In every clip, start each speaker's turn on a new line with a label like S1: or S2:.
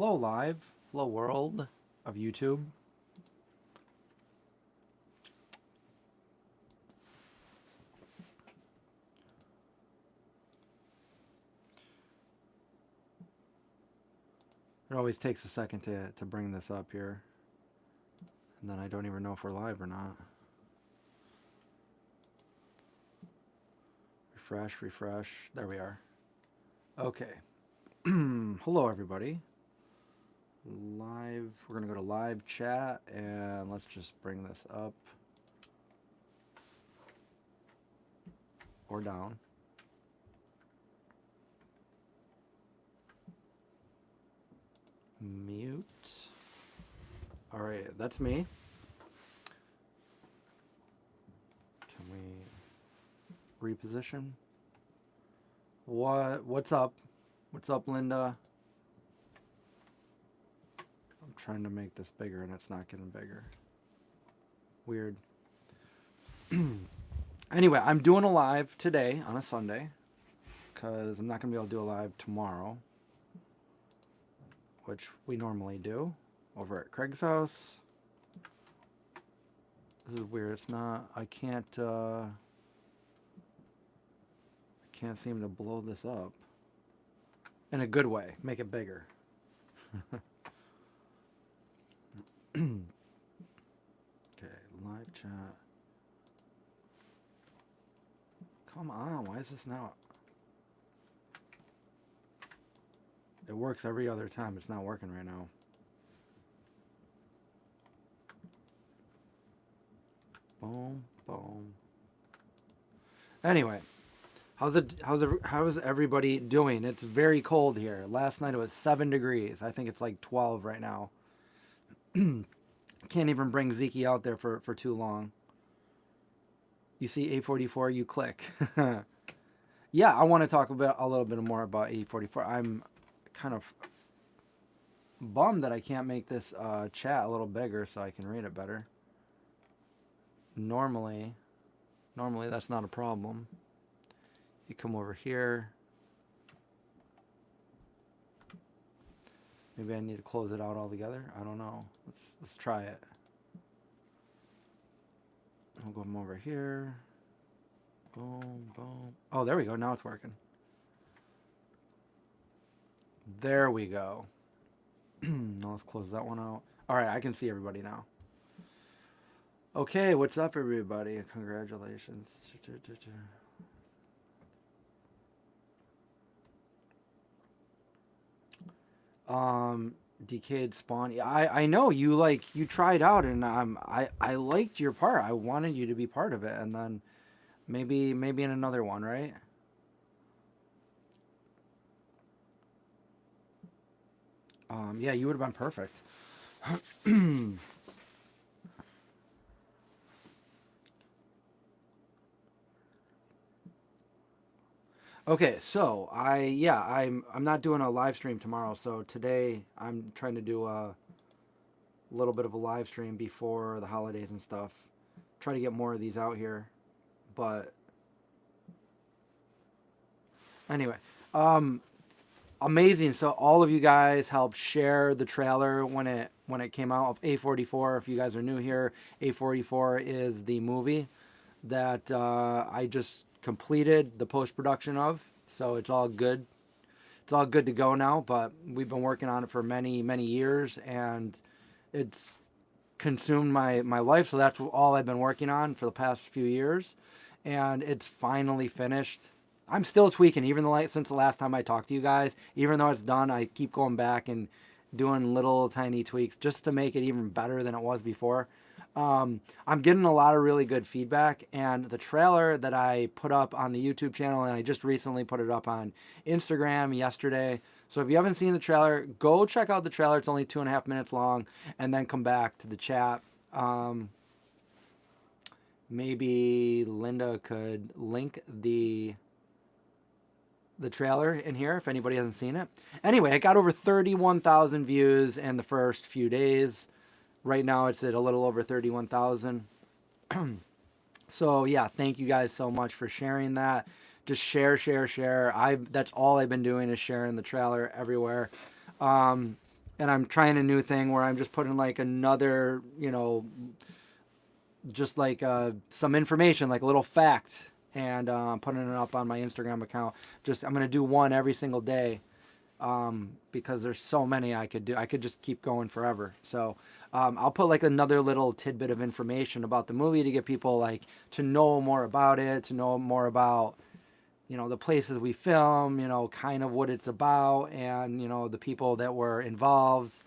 S1: Hello live, hello world of YouTube. It always takes a second to bring this up here. And then I don't even know if we're live or not. Refresh, refresh. There we are. Okay. Hello everybody. Live. We're going to go to live chat and let's just bring this up. Or down. Mute. All right, that's me. Can we reposition? What's up? What's up, Linda? I'm trying to make this bigger and it's not getting bigger. Weird. Anyway, I'm doing a live today on a Sunday because I'm not going to be able to do a live tomorrow, which we normally do over at Craig's house. This is weird. It's not, I can't seem to blow this up in a good way. Make it bigger. Okay, live chat. Come on, why is this not? It works every other time. It's not working right now. Boom, boom. Anyway, how's everybody doing? It's very cold here. Last night it was 7 degrees. I think it's like 12 right now. Can't even bring Zeke out there for too long. You see A44, you click. Yeah, I want to talk about a little bit more about A44. I'm kind of bummed that I can't make this chat a little bigger so I can read it better. Normally that's not a problem. You come over here. Maybe I need to close it out altogether. I don't know. Let's try it. I'll go over here. Boom, boom. Oh, there we go. Now it's working. There we go. Now let's close that one out. All right, I can see everybody now. Okay, what's up, everybody? Congratulations. Decayed Spawn. Yeah, I know you tried out, and I liked your part. I wanted you to be part of it, and then maybe in another one, right? Yeah, you would have been perfect. Okay, so I'm not doing a live stream tomorrow, so today I'm trying to do a little bit of a live stream before the holidays and stuff. Try to get more of these out here. But anyway, amazing. So all of you guys helped share the trailer when it came out of A44. If you guys are new here, A44 is the movie that I just completed the post-production of, so it's all good. It's all good to go now, but we've been working on it for many years, and it's consumed my life, so that's all I've been working on for the past few years, and it's finally finished. I'm still tweaking, since the last time I talked to you guys. Even though it's done, I keep going back and doing little tiny tweaks just to make it even better than it was before. I'm getting a lot of really good feedback, and the trailer that I put up on the YouTube channel, and I just recently put it up on Instagram yesterday. So if you haven't seen the trailer, go check out the trailer. It's only 2.5 minutes long, and then come back to the chat. Maybe Linda could link the trailer in here if anybody hasn't seen it. Anyway, it got over 31,000 views in the first few days. Right now it's at a little over 31,000. So yeah, thank you guys so much for sharing that. Just share. That's all I've been doing is sharing the trailer everywhere. and I'm trying a new thing where I'm just putting like another, just like some information, like a little fact, and putting it up on my Instagram account. I'm gonna do one every single day, because there's so many I could do. I could just keep going forever. So I'll put like another little tidbit of information about the movie to get people like to know more about it, to know more about the places we film, kind of what it's about, and the people that were involved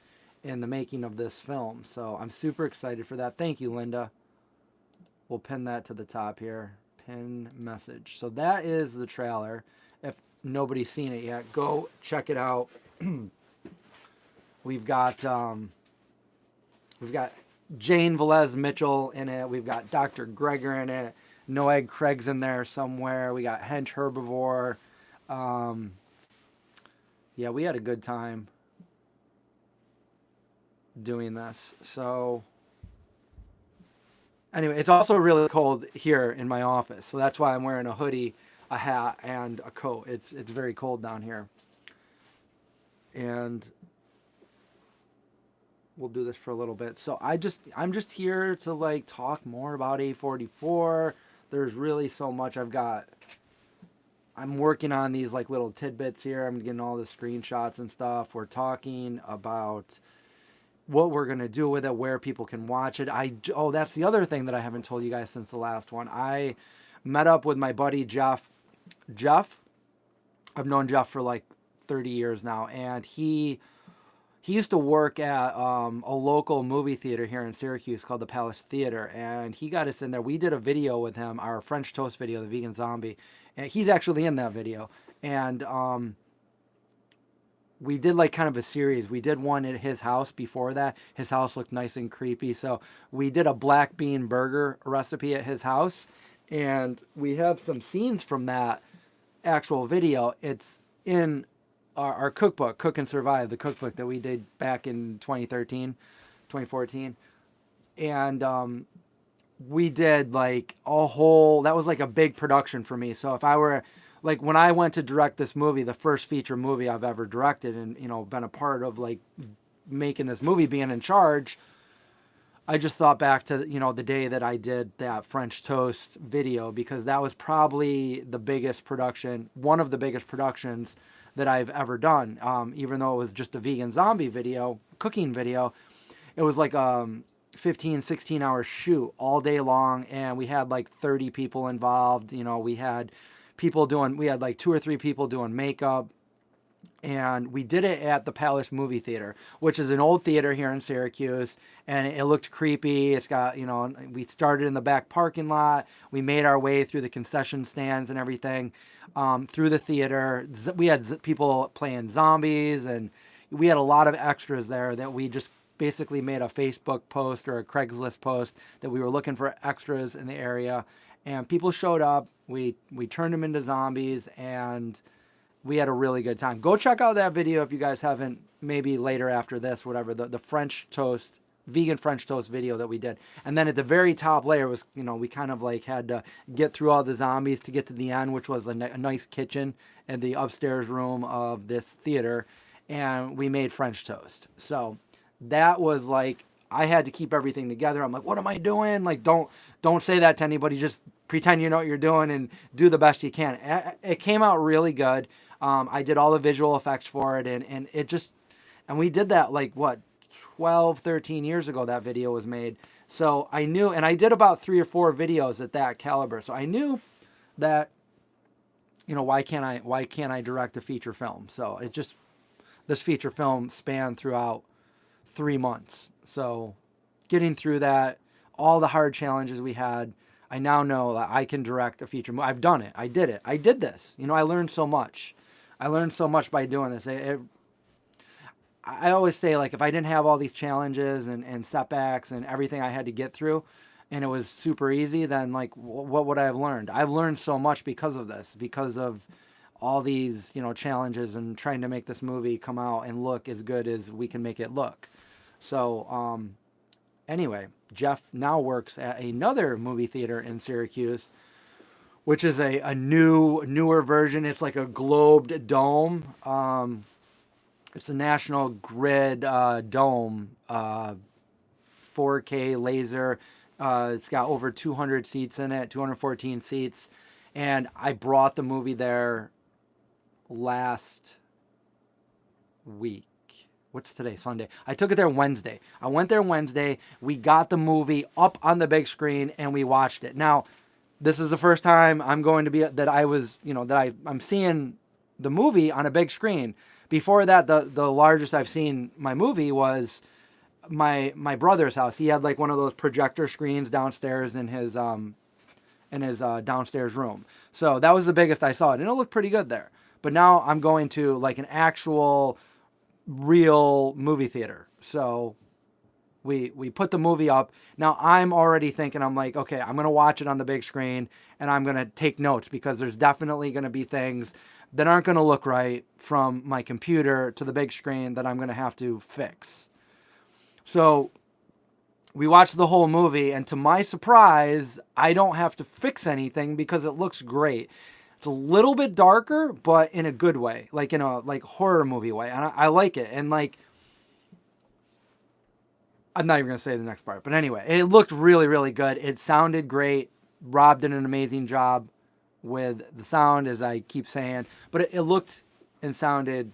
S1: in the making of this film. So I'm super excited for that. Thank you, Linda. We'll pin that to the top here. Pin message. So that is the trailer. If nobody's seen it yet, go check it out. We've got Jane Velez Mitchell in it. We've got Dr. Gregor in it. Noeg Craig's in there somewhere. We got Hench Herbivore. Yeah, we had a good time doing this. So anyway, it's also really cold here in my office, so that's why I'm wearing a hoodie, a hat, and a coat. It's very cold down here, and we'll do this for a little bit. So I'm just here to like talk more about A44. There's really so much I'm working on these like little tidbits here. I'm getting all the screenshots and stuff. We're talking about what we're going to do with it, where people can watch it. That's the other thing that I haven't told you guys since the last one. I met up with my buddy Jeff. I've known Jeff for like 30 years now, and he used to work at a local movie theater here in Syracuse called the Palace Theater, and he got us in there. We did a video with him, our French toast video, the vegan zombie, and he's actually in that video. And we did like kind of a series. We did one at his house before that. His house looked nice and creepy, so we did a black bean burger recipe at his house, and we have some scenes from that actual video. It's in our cookbook, Cook and Survive, the cookbook that we did back in 2014. And we did like that was like a big production for me. So if I were, like when I went to direct this movie, the first feature movie I've ever directed and, been a part of like making this movie, being in charge, I just thought back to, the day that I did that French toast video, because that was probably the biggest production, one of the biggest productions that I've ever done. Even though it was just a vegan zombie video, cooking video, it was like 15, 16 hour shoot all day long. And we had like 30 people involved. We had like 2 or 3 people doing makeup. And we did it at the Palace Movie Theater, which is an old theater here in Syracuse, and it looked creepy. It's got, we started in the back parking lot. We made our way through the concession stands and everything, through the theater. We had people playing zombies, and we had a lot of extras there that we just basically made a Facebook post or a Craigslist post that we were looking for extras in the area, and people showed up. We turned them into zombies, and we had a really good time. Go check out that video if you guys haven't, maybe later after this, whatever, the French toast, vegan French toast video that we did. And then at the very top layer was, we kind of like had to get through all the zombies to get to the end, which was a nice kitchen in the upstairs room of this theater. And we made French toast. So that was like, I had to keep everything together. I'm like, what am I doing? Like, don't say that to anybody. Just pretend you know what you're doing and do the best you can. It came out really good. I did all the visual effects for it, and we did that like 12, 13 years ago that video was made. So I knew, and I did about 3 or 4 videos at that caliber. So I knew that, why can't I direct a feature film? So this feature film spanned throughout 3 months. So getting through that, all the hard challenges we had, I now know that I can direct a feature movie. I've done it. I did it. I did this. I learned so much. I learned so much by doing this. I always say, like, if I didn't have all these challenges and setbacks and everything I had to get through, and it was super easy, then, like, what would I have learned? I've learned so much because of this, because of all these, challenges and trying to make this movie come out and look as good as we can make it look. So, anyway, Jeff now works at another movie theater in Syracuse, which is a newer version. It's like a globed dome. It's a National Grid Dome, 4K laser. It's got over 200 seats in it, 214 seats. And I brought the movie there last week. What's today? Sunday. I took it there Wednesday. I went there Wednesday. We got the movie up on the big screen and we watched it. Now, this is the first time I'm going to be that I was, I'm seeing the movie on a big screen. Before that, the largest I've seen my movie was my brother's house. He had like one of those projector screens downstairs in his downstairs room. So that was the biggest I saw it, and it looked pretty good there. But now I'm going to like an actual real movie theater. So we put the movie up. Now I'm already thinking, I'm like, okay, I'm going to watch it on the big screen and I'm going to take notes because there's definitely going to be things that aren't going to look right from my computer to the big screen that I'm going to have to fix. So we watched the whole movie, and to my surprise, I don't have to fix anything because it looks great. It's a little bit darker, but in a good way, like in a horror movie way, and I like it. And like, I'm not even gonna say the next part, but anyway, it looked really, really good. It sounded great. Rob did an amazing job with the sound, as I keep saying, but it looked and sounded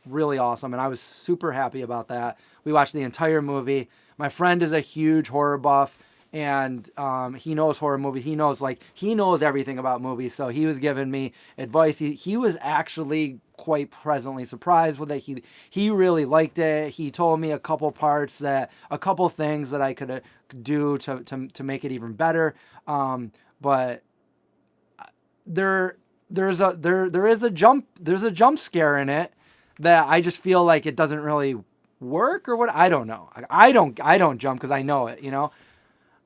S1: really awesome, and I was super happy about that. We watched the entire movie. My friend is a huge horror buff, and he knows horror movies. He knows everything about movies, so he was giving me advice. He was actually quite pleasantly surprised with it. He really liked it. He told me a couple things that I could do to make it even better. But there is a jump scare in it that I just feel like it doesn't really work or what. I don't know. I don't jump because I know it,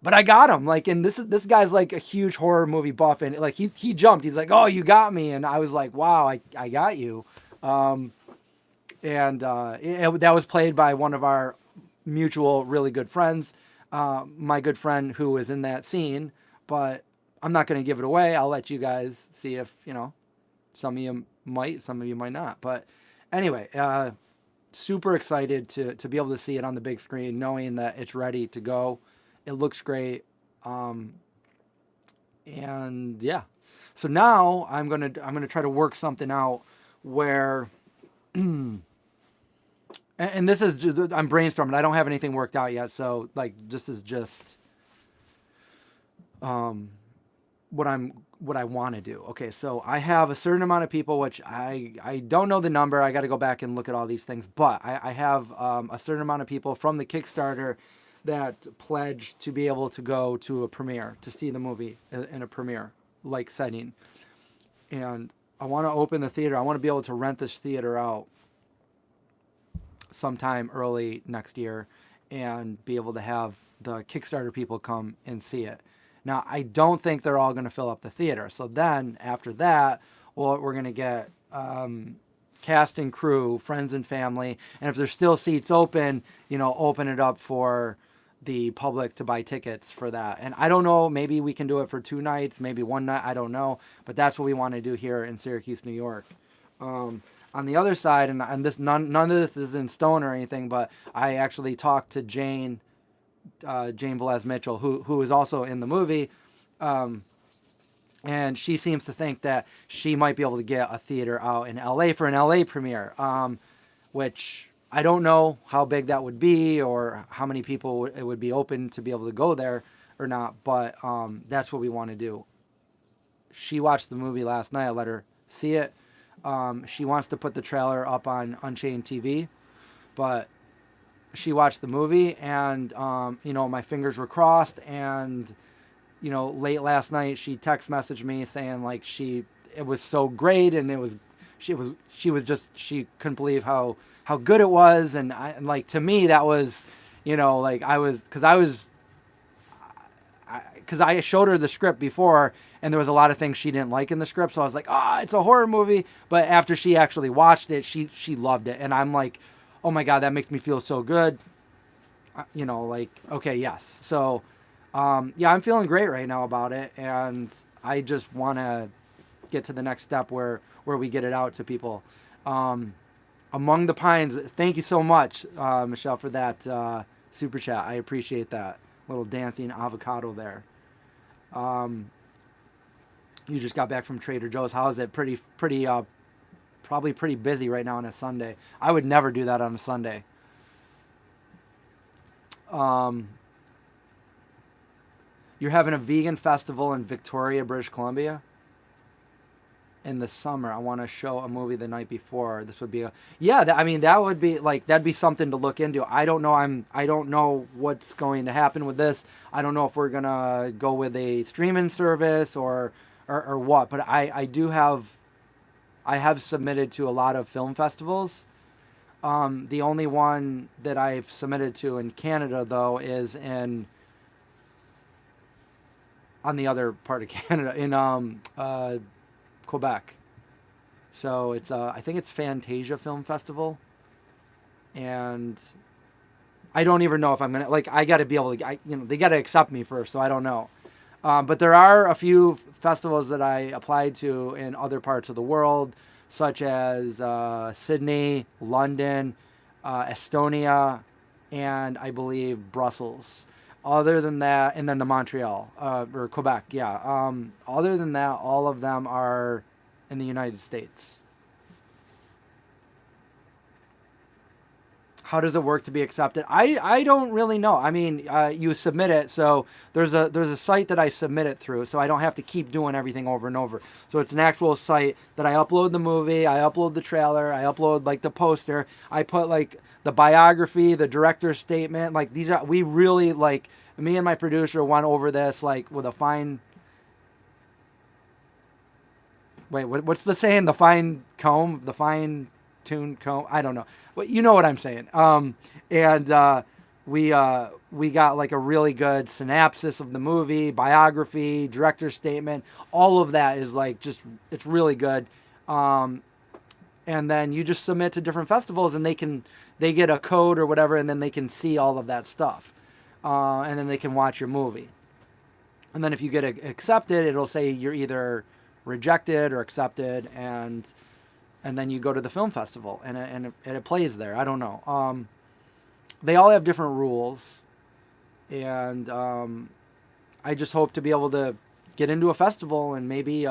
S1: but I got him. Like, and this guy's like a huge horror movie buff, and like he jumped. He's like, "Oh, you got me," and I was like, "Wow, I got you." That was played by one of our mutual really good friends, my good friend who was in that scene. But I'm not going to give it away. I'll let you guys see if some of you might, some of you might not. But anyway, super excited to be able to see it on the big screen, knowing that it's ready to go. It looks great. And yeah. So now I'm going to try to work something out where and this is just, I'm brainstorming. I don't have anything worked out yet, so like this is just what I want to do. Okay, so I have a certain amount of people, which I don't know the number. I got to go back and look at all these things, but I have a certain amount of people from the Kickstarter that pledged to be able to go to a premiere, to see the movie in a premiere like setting. And I want to open the theater. I want to be able to rent this theater out sometime early next year and be able to have the Kickstarter people come and see it. Now, I don't think they're all going to fill up the theater. So then after that, well, we're going to get cast and crew, friends and family. And if there's still seats open, open it up for the public to buy tickets for that. And I don't know, maybe we can do it for 2 nights, maybe 1 night, I don't know. But that's what we want to do here in Syracuse, New York. On the other side, and this none of this is in stone or anything, but I actually talked to Jane Velez Mitchell, who is also in the movie, and she seems to think that she might be able to get a theater out in LA for an LA premiere, which I don't know how big that would be or how many people it would be open to be able to go there or not, but that's what we want to do. She watched the movie last night. I let her see it. She wants to put the trailer up on Unchained TV, but she watched the movie, and my fingers were crossed, and late last night she text messaged me saying like it was so great, and she couldn't believe how good it was, and to me that was because I showed her the script before, and there was a lot of things she didn't like in the script, so I was like, it's a horror movie. But after she actually watched it, she loved it, and I'm like, oh my God, that makes me feel so good. Okay, yes. So, yeah, I'm feeling great right now about it, and I just want to get to the next step where we get it out to people. Among the Pines. Thank you so much, Michelle, for that super chat. I appreciate that little dancing avocado there. You just got back from Trader Joe's. How is it? Pretty, probably pretty busy right now on a Sunday. I would never do that on a Sunday. You're having a vegan festival in Victoria, British Columbia in the summer. I want to show a movie the night before. This would be I mean, that would be like, that'd be something to look into. I don't know what's going to happen with this. I don't know if we're gonna go with a streaming service or what, but I have submitted to a lot of film festivals. The only one that I've submitted to in Canada, though, is on the other part of Canada, in Quebec. So it's I think it's Fantasia Film Festival, and I don't even know if I'm gonna, like, I got to be able to, they got to accept me first, so I don't know. But there are a few festivals that I applied to in other parts of the world, such as Sydney, London, Estonia, and I believe Brussels. Other than that, and then the Montreal, or Quebec, yeah. Other than that, all of them are in the United States. How does it work to be accepted? I don't really know. I mean, you submit it, so there's a site that I submit it through, so I don't have to keep doing everything over and over. So it's an actual site that I upload the movie, I upload the trailer, I upload like the poster, I put like the biography, the director's statement. Like, we really, like, me and my producer went over this like with a fine. Wait, what's the saying? The fine comb, the fine tuned comb. I don't know. Well, you know what I'm saying. And we got like a really good synopsis of the movie, biography, director's statement. All of that is like it's really good. And then you just submit to different festivals, and they get a code or whatever, and then they can see all of that stuff, and then they can watch your movie. And then if you get accepted, it'll say you're either rejected or accepted, and then you go to the film festival, and it plays there. I don't know. They all have different rules, and I just hope to be able to get into a festival and maybe,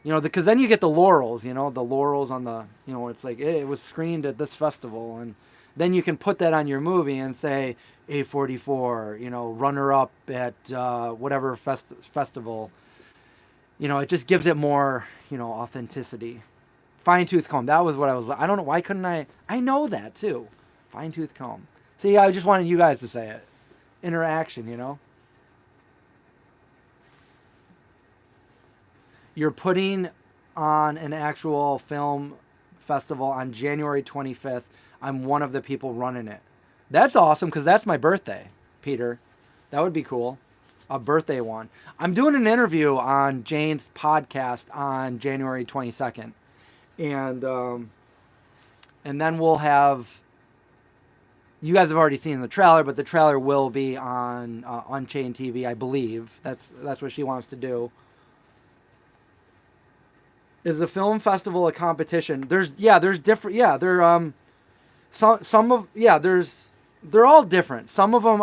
S1: because then you get the laurels, the laurels on the, it's like, it was screened at this festival, and then you can put that on your movie and say A44, runner up at whatever festival. It just gives it more, authenticity. Fine tooth comb. That was what I don't know. Why couldn't I know that too. Fine tooth comb. See, I just wanted you guys to say it. Interaction, You're putting on an actual film festival on January 25th. I'm one of the people running it. That's awesome, because that's my birthday, Peter. That would be cool. A birthday one. I'm doing an interview on Jane's podcast on January 22nd. And then we'll have, you guys have already seen the trailer, but the trailer will be on Unchained TV, I believe. That's what she wants to do. Is the film festival a competition? They're different. Yeah, they're they're all different. Some of them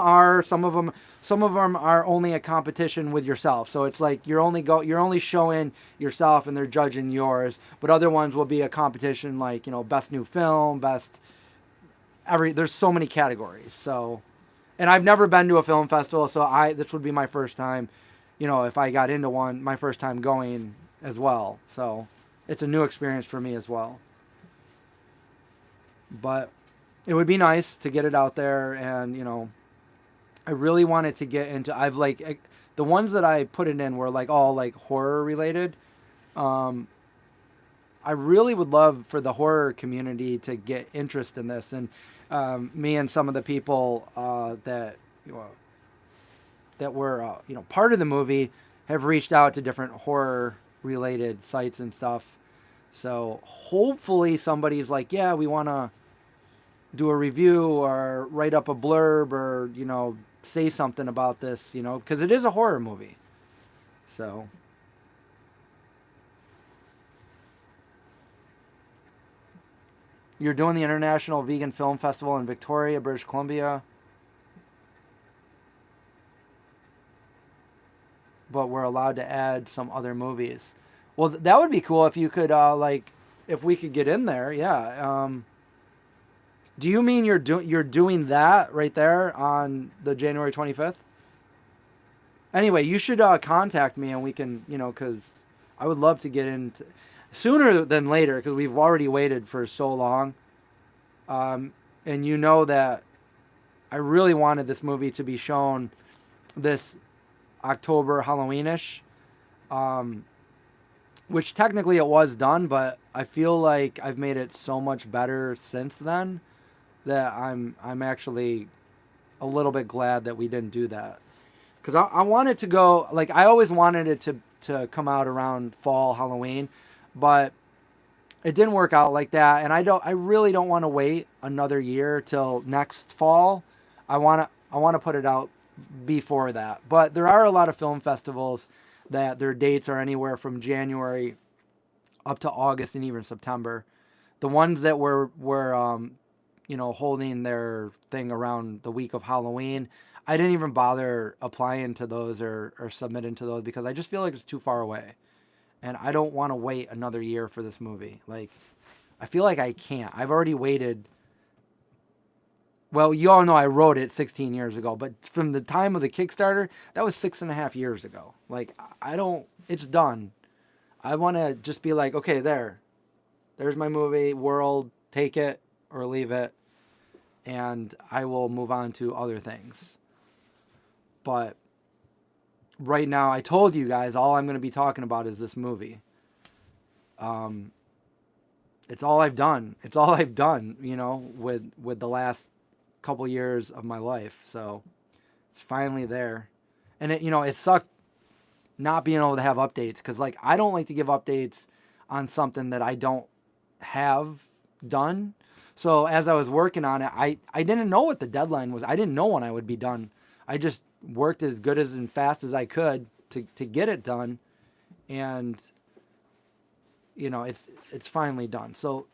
S1: are only a competition with yourself. So it's like you're only showing yourself and they're judging yours. But other ones will be a competition like, best new film, there's so many categories. So, and I've never been to a film festival, so this would be my first time, if I got into one, my first time going as well. So it's a new experience for me as well. But it would be nice to get it out there, and I really wanted to get into. The ones that I put it in were like all like horror related. I really would love for the horror community to get interest in this, and me and some of the people that were part of the movie have reached out to different horror related sites and stuff. So hopefully somebody's like, yeah, we want to do a review or write up a blurb or, say something about this, because it is a horror movie. So. You're doing the International Vegan Film Festival in Victoria, British Columbia. But we're allowed to add some other movies. Well, that would be cool if you could, if we could get in there. Yeah. Do you mean you're doing that right there on the January 25th? Anyway, you should contact me and we can, because I would love to get into sooner than later because we've already waited for so long. And you know that I really wanted this movie to be shown this October Halloweenish, which technically it was done, but I feel like I've made it so much better since then that I'm actually a little bit glad that we didn't do that. Because I wanted to go, like, I always wanted it to come out around fall, Halloween, but it didn't work out like that. And I really don't want to wait another year till next fall. I want to put it out before that. But there are a lot of film festivals that their dates are anywhere from January up to August and even September. The ones that were holding their thing around the week of Halloween, I didn't even bother applying to those or submitting to those because I just feel like it's too far away. And I don't want to wait another year for this movie. Like, I feel like I can't. I've already waited. Well, you all know I wrote it 16 years ago, but from the time of the Kickstarter, that was 6.5 years ago. Like, it's done. I want to just be like, okay, there's my movie, world, take it or leave it, and I will move on to other things. But right now, I told you guys all I'm going to be talking about is this movie. It's all I've done. It's all I've done, with the last couple years of my life. So it's finally there. And it sucked not being able to have updates because, like, I don't like to give updates on something that I don't have done. So as I was working on it, I didn't know what the deadline was. I didn't know when I would be done. I just worked as good as and fast as I could to get it done. And, it's finally done. So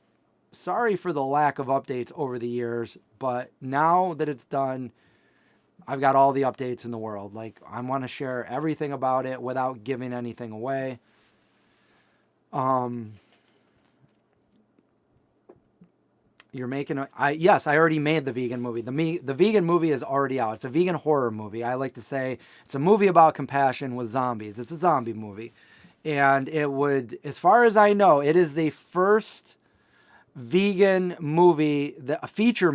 S1: sorry for the lack of updates over the years, but now that it's done, I've got all the updates in the world. Like, I want to share everything about it without giving anything away. You're making yes, I already made the vegan movie. The vegan movie is already out. It's a vegan horror movie. I like to say it's a movie about compassion with zombies. It's a zombie movie. And it would, as far as I know, it is the first vegan movie, a feature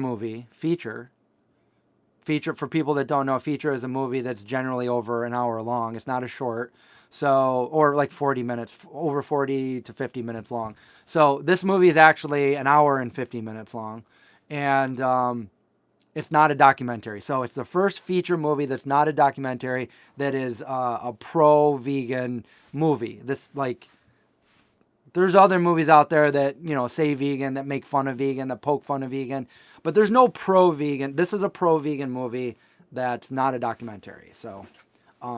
S1: for people that don't know. A feature is a movie that's generally over an hour long. It's not a short. So, or like 40 minutes, over 40 to 50 minutes long. So this movie is actually an hour and 50 minutes long. And it's not a documentary. So it's the first feature movie that's not a documentary that is a pro-vegan movie. There's other movies out there that, say vegan, that make fun of vegan, that poke fun of vegan. But there's no pro-vegan. This is a pro-vegan movie that's not a documentary. So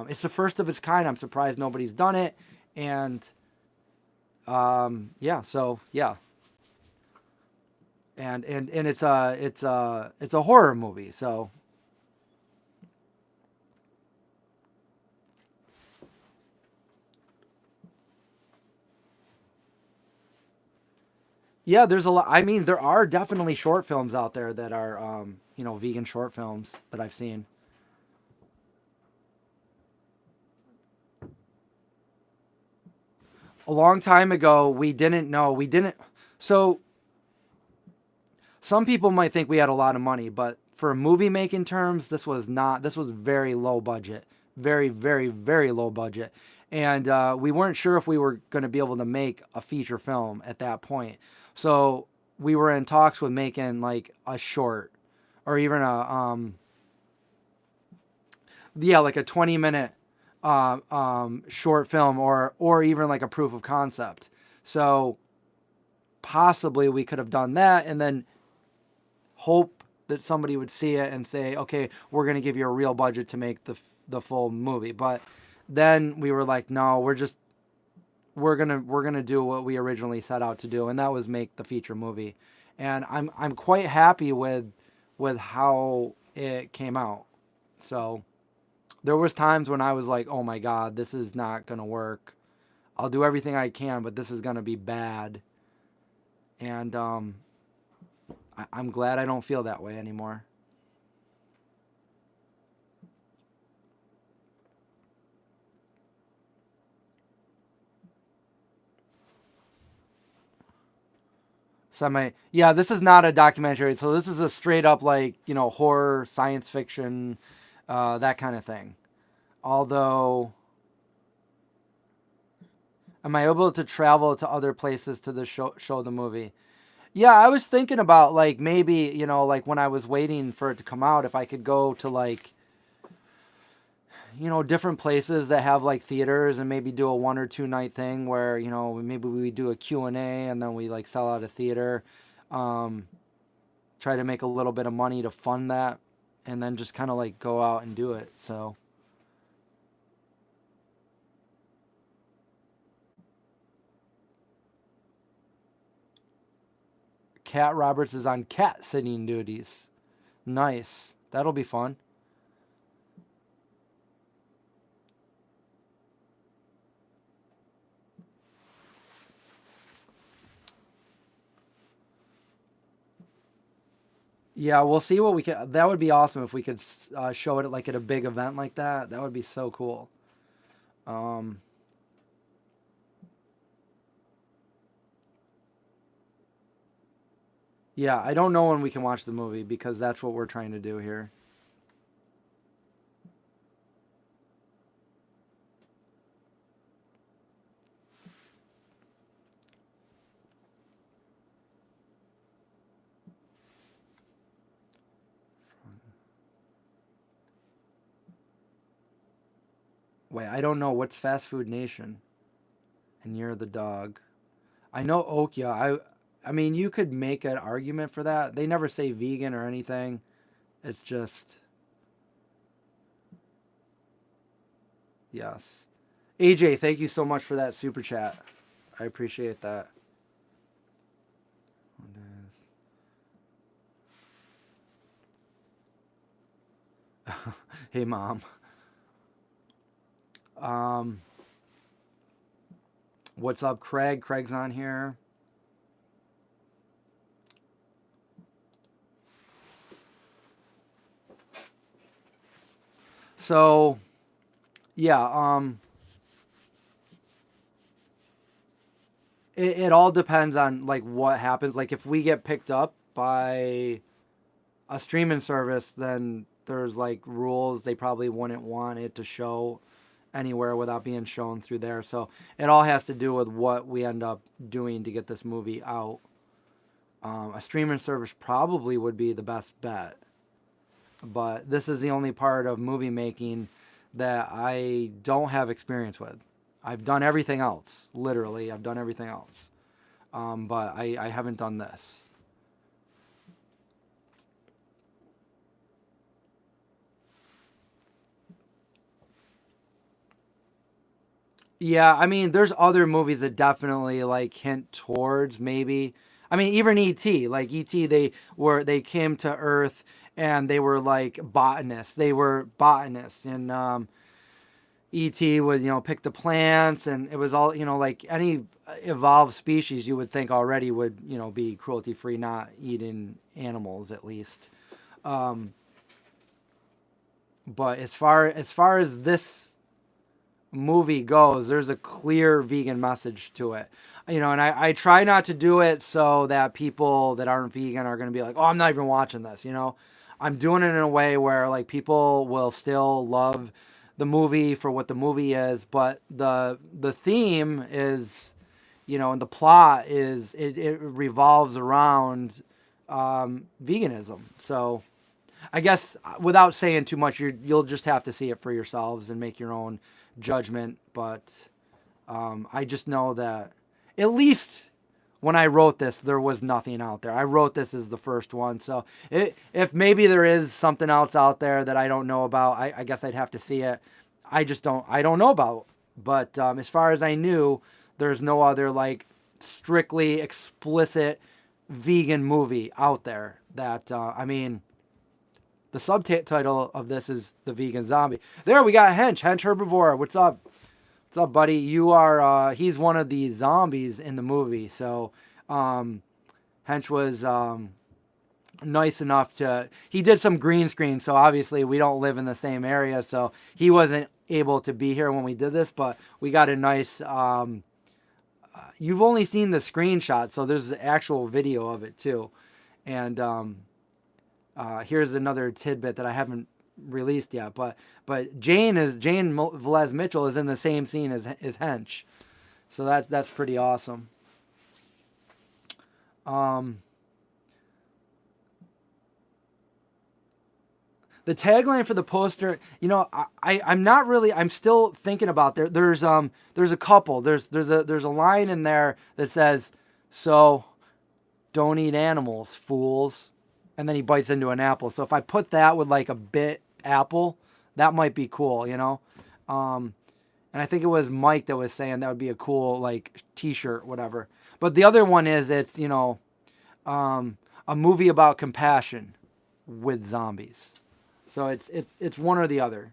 S1: it's the first of its kind. I'm surprised nobody's done it. And yeah. And it's a horror movie. So yeah, there's a lot. I mean, there are definitely short films out there that are vegan short films that I've seen. A long time ago, we didn't know. So some people might think we had a lot of money, but for movie making terms, this was very low budget. Very, very, very low budget. And we weren't sure if we were going to be able to make a feature film at that point. So we were in talks with making like a short or even like a 20-minute short film or even like a proof of concept. So possibly we could have done that and then hope that somebody would see it and say, okay, we're going to give you a real budget to make the full movie. But then we were like, no, we're going to do what we originally set out to do. And that was make the feature movie. and I'm quite happy with how it came out. So there was times when I was like, oh my God, this is not gonna work. I'll do everything I can, but this is gonna be bad. And I'm glad I don't feel that way anymore. Yeah, this is not a documentary, so this is a straight up like, horror, science fiction, that kind of thing. Although, am I able to travel to other places to show the movie? Yeah, I was thinking about like maybe, like when I was waiting for it to come out, if I could go to like, different places that have like theaters and maybe do a 1 or 2 night thing where, maybe we do a Q&A and then we like sell out a theater. Um, Try to make a little bit of money to fund that and then just kind of like go out and do it. So Cat Roberts is on cat sitting duties. Nice. That'll be fun. Yeah, we'll see what we can. That would be awesome if we could show it like at a big event like that. That would be so cool. Um, yeah, I don't know when we can watch the movie because that's what we're trying to do here. Wait, I don't know what's Fast Food Nation, and you're the dog. I know Okya. I mean, you could make an argument for that. They never say vegan or anything. It's just yes. AJ, thank you so much for that super chat. I appreciate that. Hey, mom. Um, what's up, Craig? Craig's on here. So, yeah, it all depends on like what happens. Like if we get picked up by a streaming service, then there's like rules. They probably wouldn't want it to show anywhere without being shown through there. So it all has to do with what we end up doing to get this movie out. A streaming service probably would be the best bet, but this is the only part of movie making that I don't have experience with. I've done everything else. Literally, I've done everything else, but I haven't done this. Yeah, I mean, there's other movies that definitely like hint towards maybe. I mean, even E.T. Like E.T. They came to Earth and they were like botanists. They were botanists, and ET would pick the plants, and it was all like any evolved species you would think already would be cruelty free, not eating animals at least. Um, but as far as this movie goes, there's a clear vegan message to it. And I try not to do it so that people that aren't vegan are going to be like, oh, I'm not even watching this. I'm doing it in a way where like people will still love the movie for what the movie is, but the theme is, and the plot is it revolves around veganism. So I guess without saying too much, you'll just have to see it for yourselves and make your own judgment. But I just know that at least when I wrote this, there was nothing out there. I wrote this as the first one. So if maybe there is something else out there that I don't know about, I guess I'd have to see it. I don't know about. But as far as I knew, there's no other like strictly explicit vegan movie out there. That I mean, the subtitle of this is The Vegan Zombie. There we got Hench Herbivore. What's up? What's up, buddy? You are he's one of the zombies in the movie. So Hench was nice enough to, he did some green screen, so obviously we don't live in the same area, so he wasn't able to be here when we did this, but we got a nice you've only seen the screenshot, so there's the actual video of it too. And here's another tidbit that I haven't released yet, but Jane Velez Mitchell is in the same scene as Hench, so that's pretty awesome. The tagline for the poster, you know, I'm not really, I'm still thinking about there's a couple, there's a line in there that says, "So don't eat animals, fools," and then he bites into an apple. So if I put that with like a bit apple, that might be cool, you know. And I think it was Mike that was saying that would be a cool like t-shirt, whatever. But the other one is, it's, you know, a movie about compassion with zombies. So it's one or the other.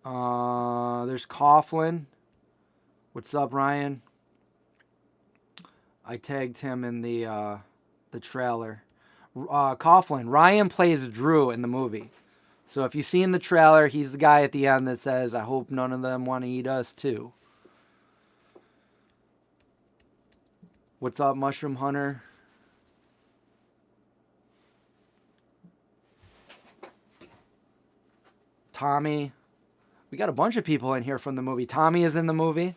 S1: There's Coughlin. What's up, Ryan? I tagged him in the trailer. Coughlin. Ryan plays Drew in the movie. So if you see in the trailer, he's the guy at the end that says, "I hope none of them want to eat us too." What's up, Mushroom Hunter? Tommy. We got a bunch of people in here from the movie. Tommy is in the movie.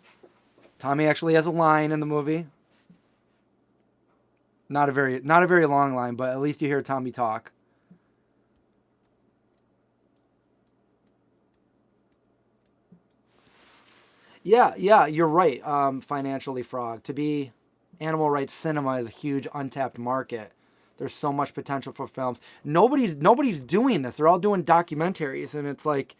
S1: Tommy actually has a line in the movie. Not a very long line, but at least you hear Tommy talk. Yeah, you're right. Financially, Frog. To be animal rights cinema is a huge untapped market. There's so much potential for films. Nobody's doing this. They're all doing documentaries, and it's like,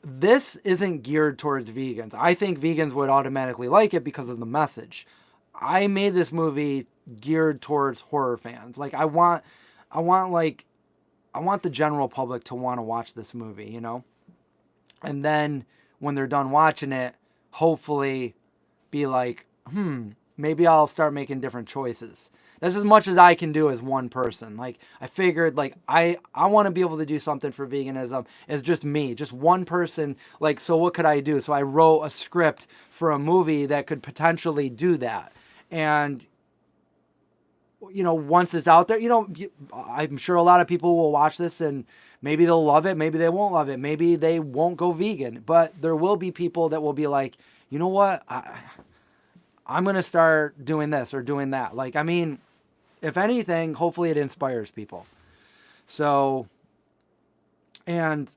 S1: this isn't geared towards vegans. I think vegans would automatically like it because of the message. I made this movie geared towards horror fans. Like I want the general public to want to watch this movie, you know? And then when they're done watching it, hopefully be like, maybe I'll start making different choices. That's as much as I can do as one person. Like, I figured, like, I want to be able to do something for veganism as just me, just one person. Like, so what could I do? So I wrote a script for a movie that could potentially do that. And, you know, once it's out there, you know, I'm sure a lot of people will watch this and maybe they'll love it. Maybe they won't love it. Maybe they won't go vegan. But there will be people that will be like, you know what? I'm going to start doing this or doing that. Like, I mean, if anything, hopefully it inspires people. So, and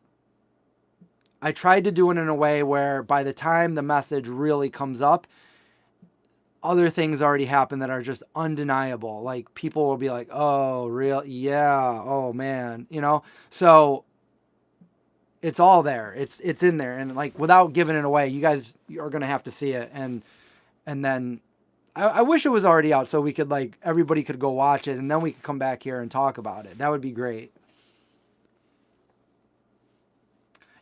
S1: I tried to do it in a way where by the time the message really comes up, other things already happen that are just undeniable. Like, people will be like, "Oh, real? Yeah. Oh, man." You know? So it's all there. It's in there. And like, without giving it away, you guys are going to have to see it. And then I wish it was already out so we could, like, everybody could go watch it and then we could come back here and talk about it. That would be great.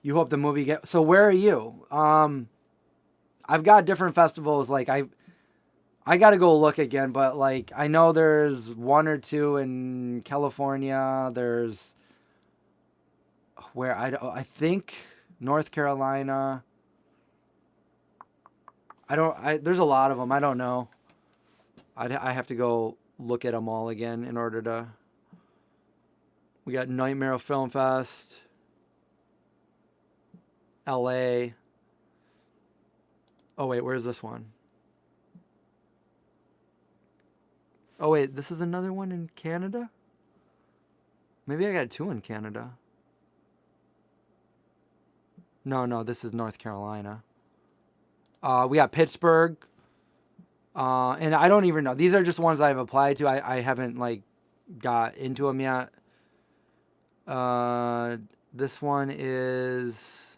S1: You hope the movie gets... So where are you? I've got different festivals. Like, I got to go look again, but like, I know there's one or two in California. There's where I think North Carolina. There's a lot of them. I don't know. I have to go look at them all again in order to. We got Nightmare Film Fest, LA. Oh wait, where's this one? Oh wait, this is another one in Canada? Maybe I got two in Canada. No, this is North Carolina. We got Pittsburgh. And I don't even know. These are just ones I've applied to. I haven't, like, got into them yet. This one is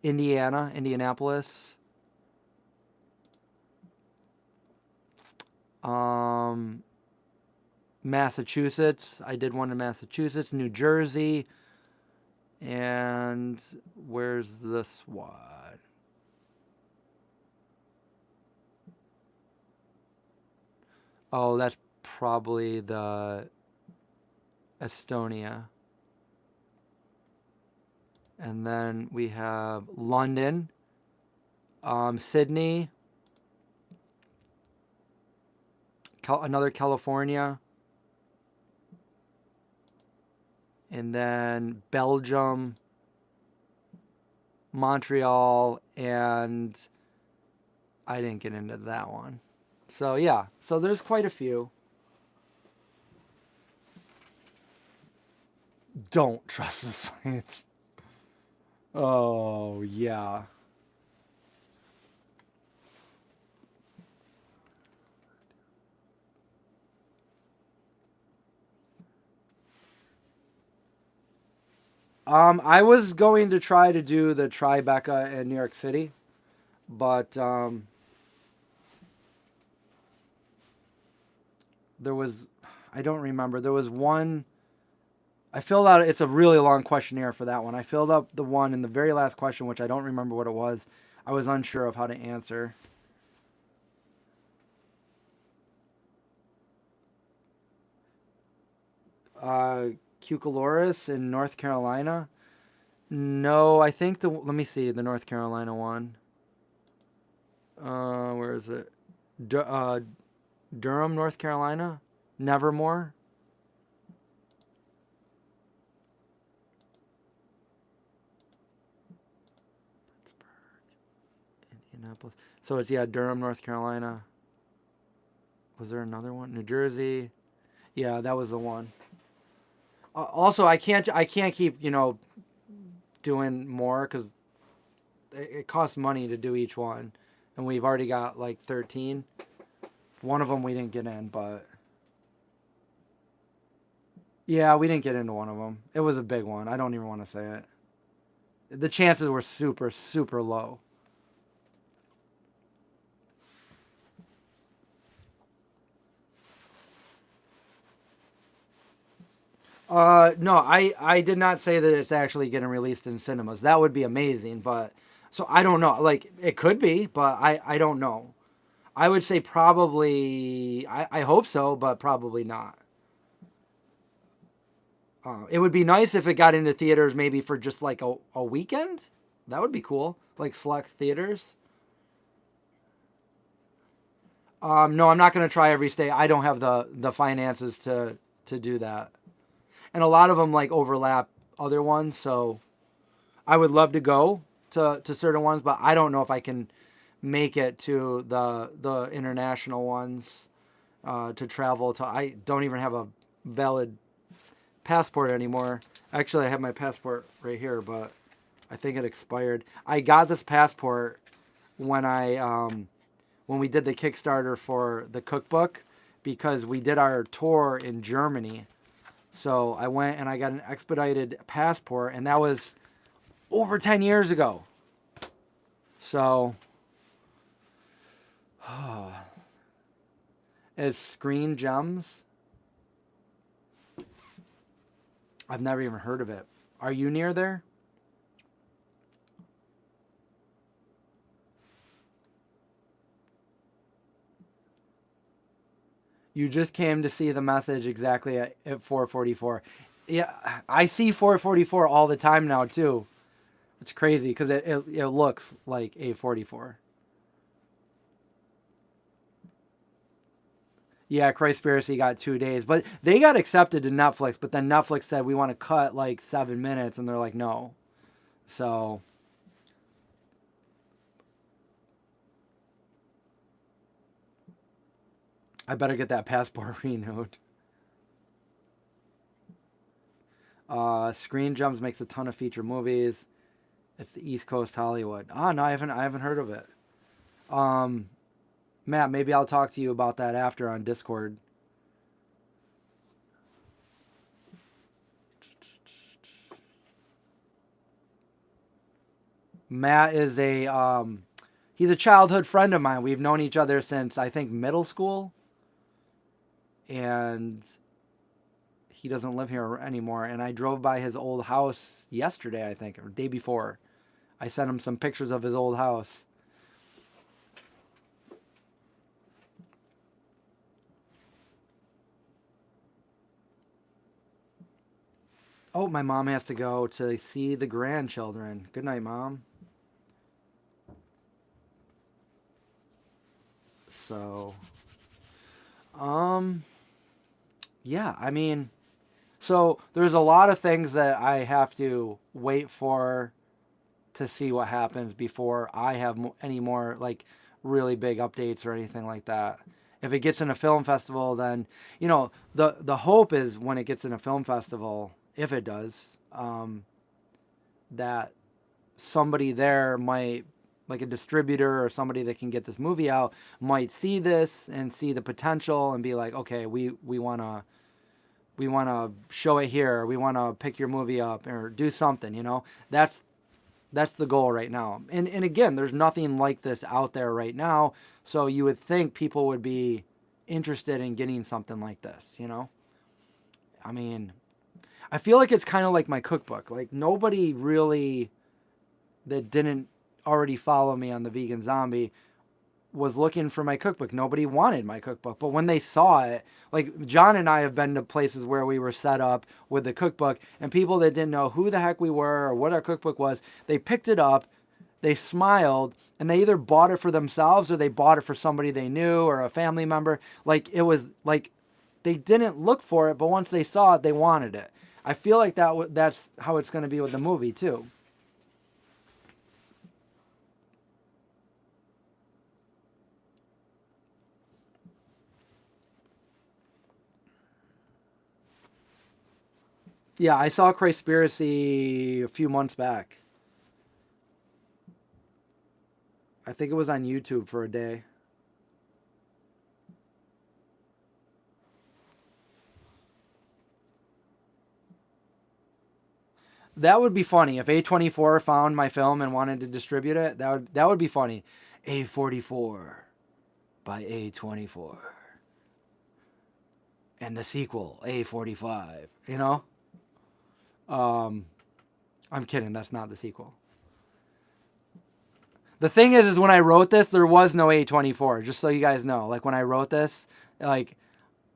S1: Indianapolis. Massachusetts. I did one in Massachusetts, New Jersey, and where's this one? Oh, that's probably the Estonia. And then we have London, Sydney, another California, and then Belgium, Montreal, and I didn't get into that one. So yeah, so there's quite a few. Don't trust the science. Oh, yeah. I was going to try to do the Tribeca in New York City, but there was, I don't remember. There was one, I filled out, it's a really long questionnaire for that one. I filled up the one in the very last question, which I don't remember what it was. I was unsure of how to answer. Cucaloris in North Carolina. No, I think let me see, the North Carolina one. Where is it? Durham, North Carolina? Nevermore? Indianapolis. So it's, yeah, Durham, North Carolina. Was there another one? New Jersey. Yeah, that was the one. Also, I can't keep, doing more because it costs money to do each one, and we've already got like 13. One of them we didn't get in, but yeah, we didn't get into one of them. It was a big one. I don't even want to say it. The chances were super, super low. No, I did not say that it's actually getting released in cinemas. That would be amazing, but so I don't know. Like it could be, but I don't know. I would say probably. I hope so, but probably not. It would be nice if it got into theaters maybe for just like a weekend. That would be cool. Like select theaters. No, I'm not going to try every state. I don't have the finances to do that. And a lot of them like overlap other ones, so I would love to go to certain ones, but I don't know if I can make it to the international ones to travel to. I don't even have a valid passport anymore. Actually, I have my passport right here, but I think it expired. I got this passport when when we did the Kickstarter for the cookbook because we did our tour in Germany. So I went and I got an expedited passport, and that was over 10 years ago. So, as Screen Gems, I've never even heard of it. Are you near there? You just came to see the message exactly at 444. Yeah, I see 444 all the time now too. It's crazy because it looks like A44. Yeah, Christspiracy got 2 days, but they got accepted to Netflix. But then Netflix said we want to cut like 7 minutes, and they're like no. So I better get that passport renewed. Screen Gems makes a ton of feature movies. It's the East Coast Hollywood. Oh no, I haven't heard of it. Matt, maybe I'll talk to you about that after on Discord. Matt is he's a childhood friend of mine. We've known each other since, I think, middle school. And he doesn't live here anymore. And I drove by his old house yesterday, I think, or the day before. I sent him some pictures of his old house. Oh, my mom has to go to see the grandchildren. Good night, Mom. So, um, yeah, I mean, so there's a lot of things that I have to wait for to see what happens before I have any more like really big updates or anything like that. If it gets in a film festival, then the hope is when it gets in a film festival, if it does, that somebody there might, like a distributor or somebody that can get this movie out, might see this and see the potential and be like, okay, we wanna show it here. We wanna pick your movie up or do something. That's the goal right now. And again, there's nothing like this out there right now. So you would think people would be interested in getting something like this. I mean, I feel like it's kind of like my cookbook. Like nobody really that didn't already follow me on the Vegan Zombie was looking for my cookbook. Nobody wanted my cookbook. But when they saw it, like John and I have been to places where we were set up with the cookbook and people that didn't know who the heck we were or what our cookbook was, they picked it up, they smiled, and they either bought it for themselves or they bought it for somebody they knew or a family member. Like it was like they didn't look for it, but once they saw it, they wanted it. I feel like that's how it's going to be with the movie too. Yeah, I saw Crayspiracy a few months back. I think it was on YouTube for a day. That would be funny if A24 found my film and wanted to distribute it. That would be funny. A44 by A24 and the sequel A45. I'm kidding. That's not the sequel. The thing is when I wrote this, there was no A24. Just so you guys know, like when I wrote this, like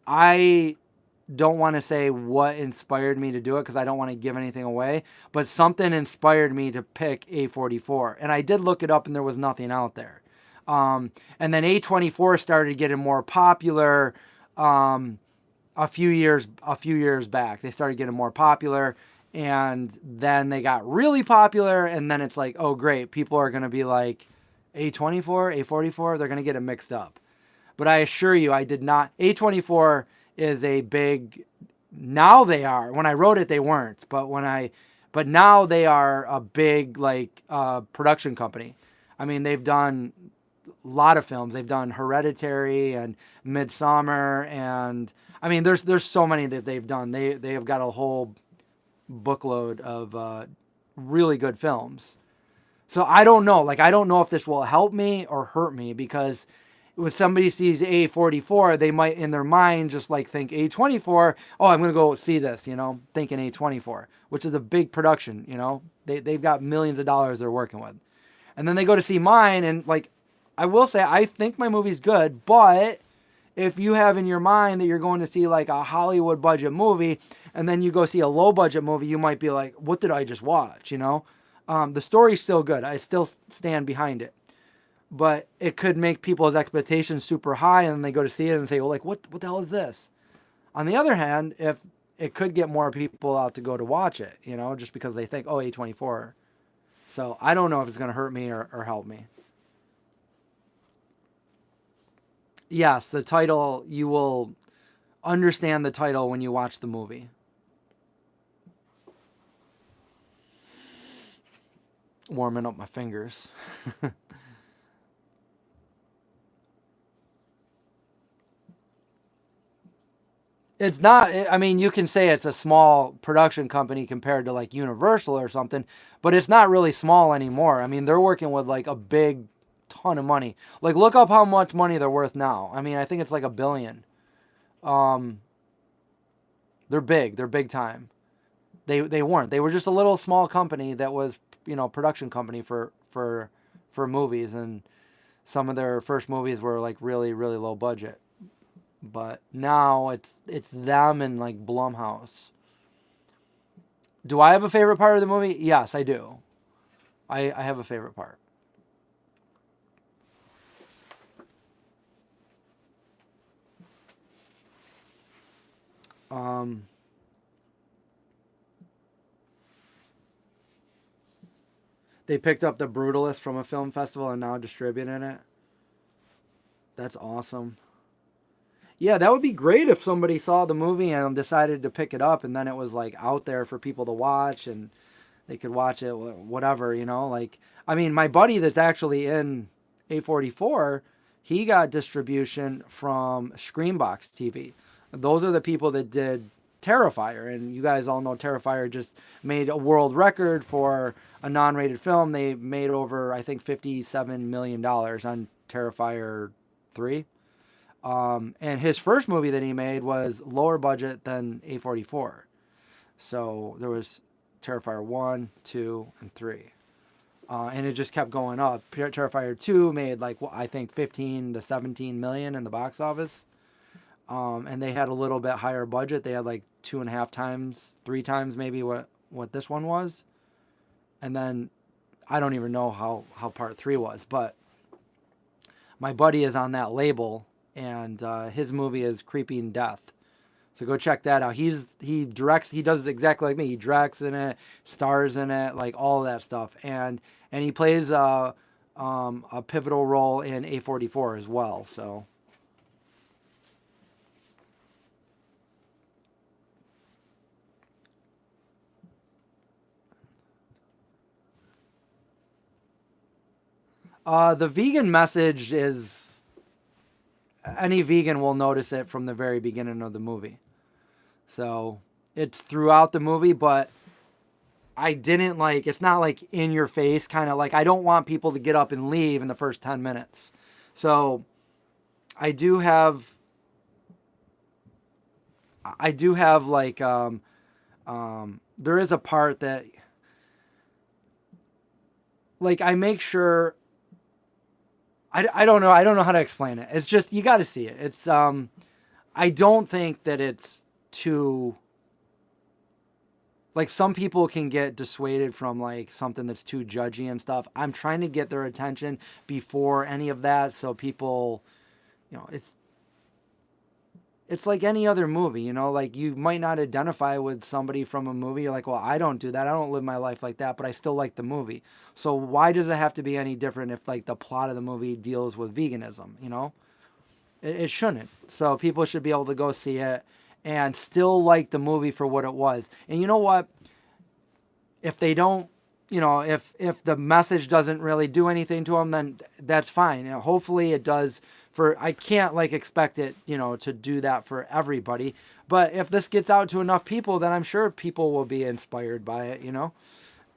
S1: I don't want to say what inspired me to do it because I don't want to give anything away, but something inspired me to pick A44. And I did look it up and there was nothing out there. And then A24 started getting more popular a few years back. They started getting more popular and then they got really popular and then it's like, oh great, people are going to be like A24, A44, they're going to get it mixed up. But I assure you, I did not. A24 is a big. Now they are. When I wrote it, they weren't. But now they are a big production company. I mean, they've done a lot of films. They've done Hereditary and Midsummer, and I mean, there's so many that they've done. They have got a whole bookload of really good films. So I don't know. Like I don't know if this will help me or hurt me because when somebody sees A44, they might in their mind just like think A24. Oh, I'm gonna go see this. Thinking A24, which is a big production. They've got millions of dollars they're working with, and then they go to see mine and like, I will say I think my movie's good, but if you have in your mind that you're going to see like a Hollywood budget movie and then you go see a low budget movie, you might be like, what did I just watch? The story's still good. I still stand behind it. But it could make people's expectations super high and then they go to see it and say, well, like, what the hell is this? On the other hand, if it could get more people out to go to watch it, just because they think, oh, A24. So I don't know if it's going to hurt me or help me. Yes, the title, you will understand the title when you watch the movie. Warming up my fingers. It's not. I mean, you can say it's a small production company compared to like Universal or something, but it's not really small anymore. I mean, they're working with like a big ton of money. Like, look up how much money they're worth now. I mean, I think it's like $1 billion. Um, they're big. They're big time. They weren't. They were just a little small company that was, production company for movies, and some of their first movies were like really really low budget. But now it's them and like Blumhouse. Do I have a favorite part of the movie? Yes, I do. I have a favorite part. Um, they picked up The Brutalist from a film festival and now distributing it. That's awesome. Yeah, that would be great if somebody saw the movie and decided to pick it up, and then it was like out there for people to watch, and they could watch it, whatever, Like, I mean, my buddy that's actually in A44, he got distribution from Screenbox TV. Those are the people that did Terrifier, and you guys all know Terrifier just made a world record for a non-rated film. They made over, I think, $57 million on Terrifier 3. And his first movie that he made was lower budget than A44. So there was Terrifier 1, 2, and 3. And it just kept going up. Terrifier 2 made like, I think 15 to 17 million in the box office. And they had a little bit higher budget. They had like 2.5 times, 3 times maybe what this one was. And then I don't even know how part 3 was, but my buddy is on that label, and his movie is Creeping Death. So go check that out. He directs. He does exactly like me. He directs in it, stars in it, like all of that stuff, and he plays a pivotal role in A44 as well. So the vegan message is, any vegan will notice it from the very beginning of the movie. So it's throughout the movie, but I didn't like, it's not like in your face, kind of like, I don't want people to get up and leave in the first 10 minutes. So I do have, like, there is a part that, like, I make sure, I don't know. I don't know how to explain it. It's just, you got to see it. It's, I don't think that it's too, like, some people can get dissuaded from like something that's too judgy and stuff. I'm trying to get their attention before any of that, so people, it's like any other movie, like, you might not identify with somebody from a movie. You're like, well, I don't do that. I don't live my life like that, but I still like the movie. So why does it have to be any different if like the plot of the movie deals with veganism? It shouldn't. So people should be able to go see it and still like the movie for what it was. And you know what? If they don't, if the message doesn't really do anything to them, then that's fine. Hopefully it does. I can't like expect it, to do that for everybody. But if this gets out to enough people, then I'm sure people will be inspired by it.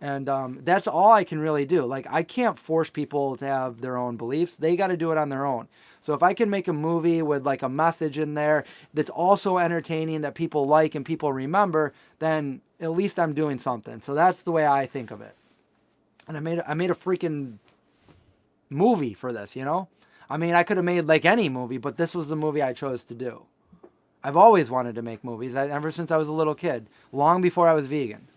S1: And that's all I can really do. Like, I can't force people to have their own beliefs. They got to do it on their own. So if I can make a movie with like a message in there that's also entertaining, that people like and people remember, then at least I'm doing something. So that's the way I think of it. And I made a freaking movie for this. I mean, I could have made like any movie, but this was the movie I chose to do. I've always wanted to make movies, ever since I was a little kid, long before I was vegan.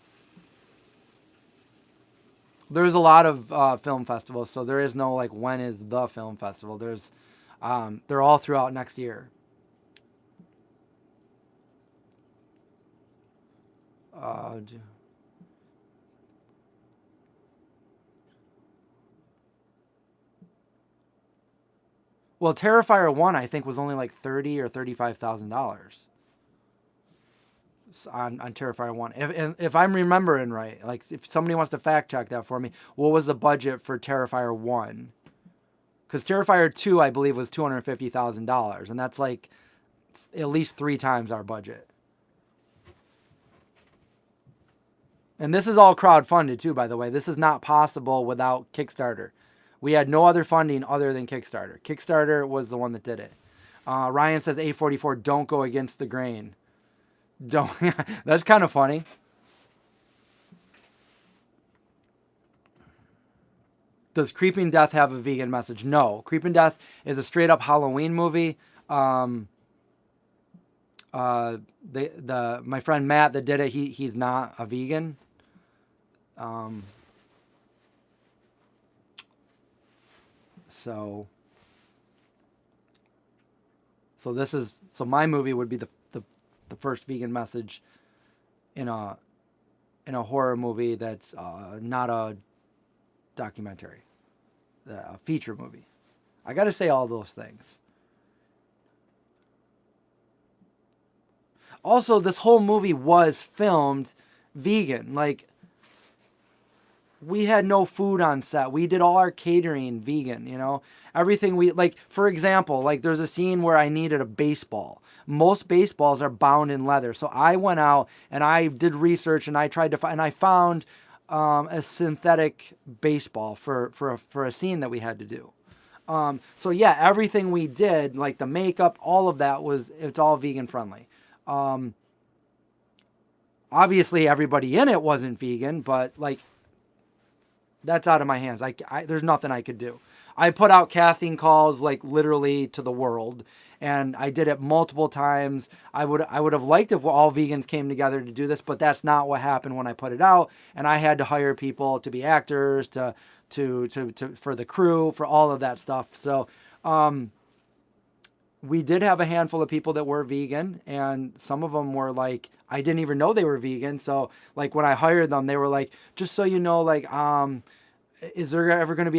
S1: There's a lot of film festivals, so there is no like when is the film festival. They're all throughout next year. Uh, well, Terrifier 1 I think was only like $30,000 or $35,000 on Terrifier 1. If I'm remembering right, like, if somebody wants to fact check that for me, what was the budget for Terrifier 1? Because Terrifier 2 I believe was $250,000, and that's like at least 3 times our budget. And this is all crowdfunded too, by the way. This is not possible without Kickstarter. We had no other funding other than Kickstarter. Kickstarter was the one that did it. Ryan says A44, don't go against the grain. Don't. That's kind of funny. Does Creeping Death have a vegan message? No. Creeping Death is a straight up Halloween movie. My friend Matt that did it, he's not a vegan. So my movie would be the first vegan message in a horror movie that's not a documentary, a feature movie. I got to say all those things. Also, this whole movie was filmed vegan. Like, we had no food on set. We did all our catering vegan, you know? Everything we, like, for example, like there's a scene where I needed a baseball. Most baseballs are bound in leather. So I went out and I did research and I tried to find, and I found a synthetic baseball for a scene that we had to do. So yeah, everything we did, like the makeup, all of that it's all vegan friendly. Obviously everybody in it wasn't vegan, but like, that's out of my hands. There's nothing I could do. I put out casting calls like literally to the world, and I did it multiple times. I would have liked if all vegans came together to do this, but that's not what happened when I put it out. And I had to hire people to be actors, to for the crew, for all of that stuff. So we did have a handful of people that were vegan, and some of them were like, I didn't even know they were vegan. So like when I hired them, they were like, just so you know, like, is there going to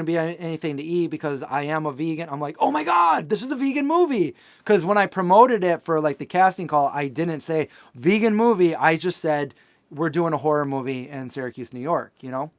S1: be anything to eat because I am a vegan? I'm like, oh my God, this is a vegan movie. Because when I promoted it for like the casting call, I didn't say vegan movie. I just said, we're doing a horror movie in Syracuse, New York, you know?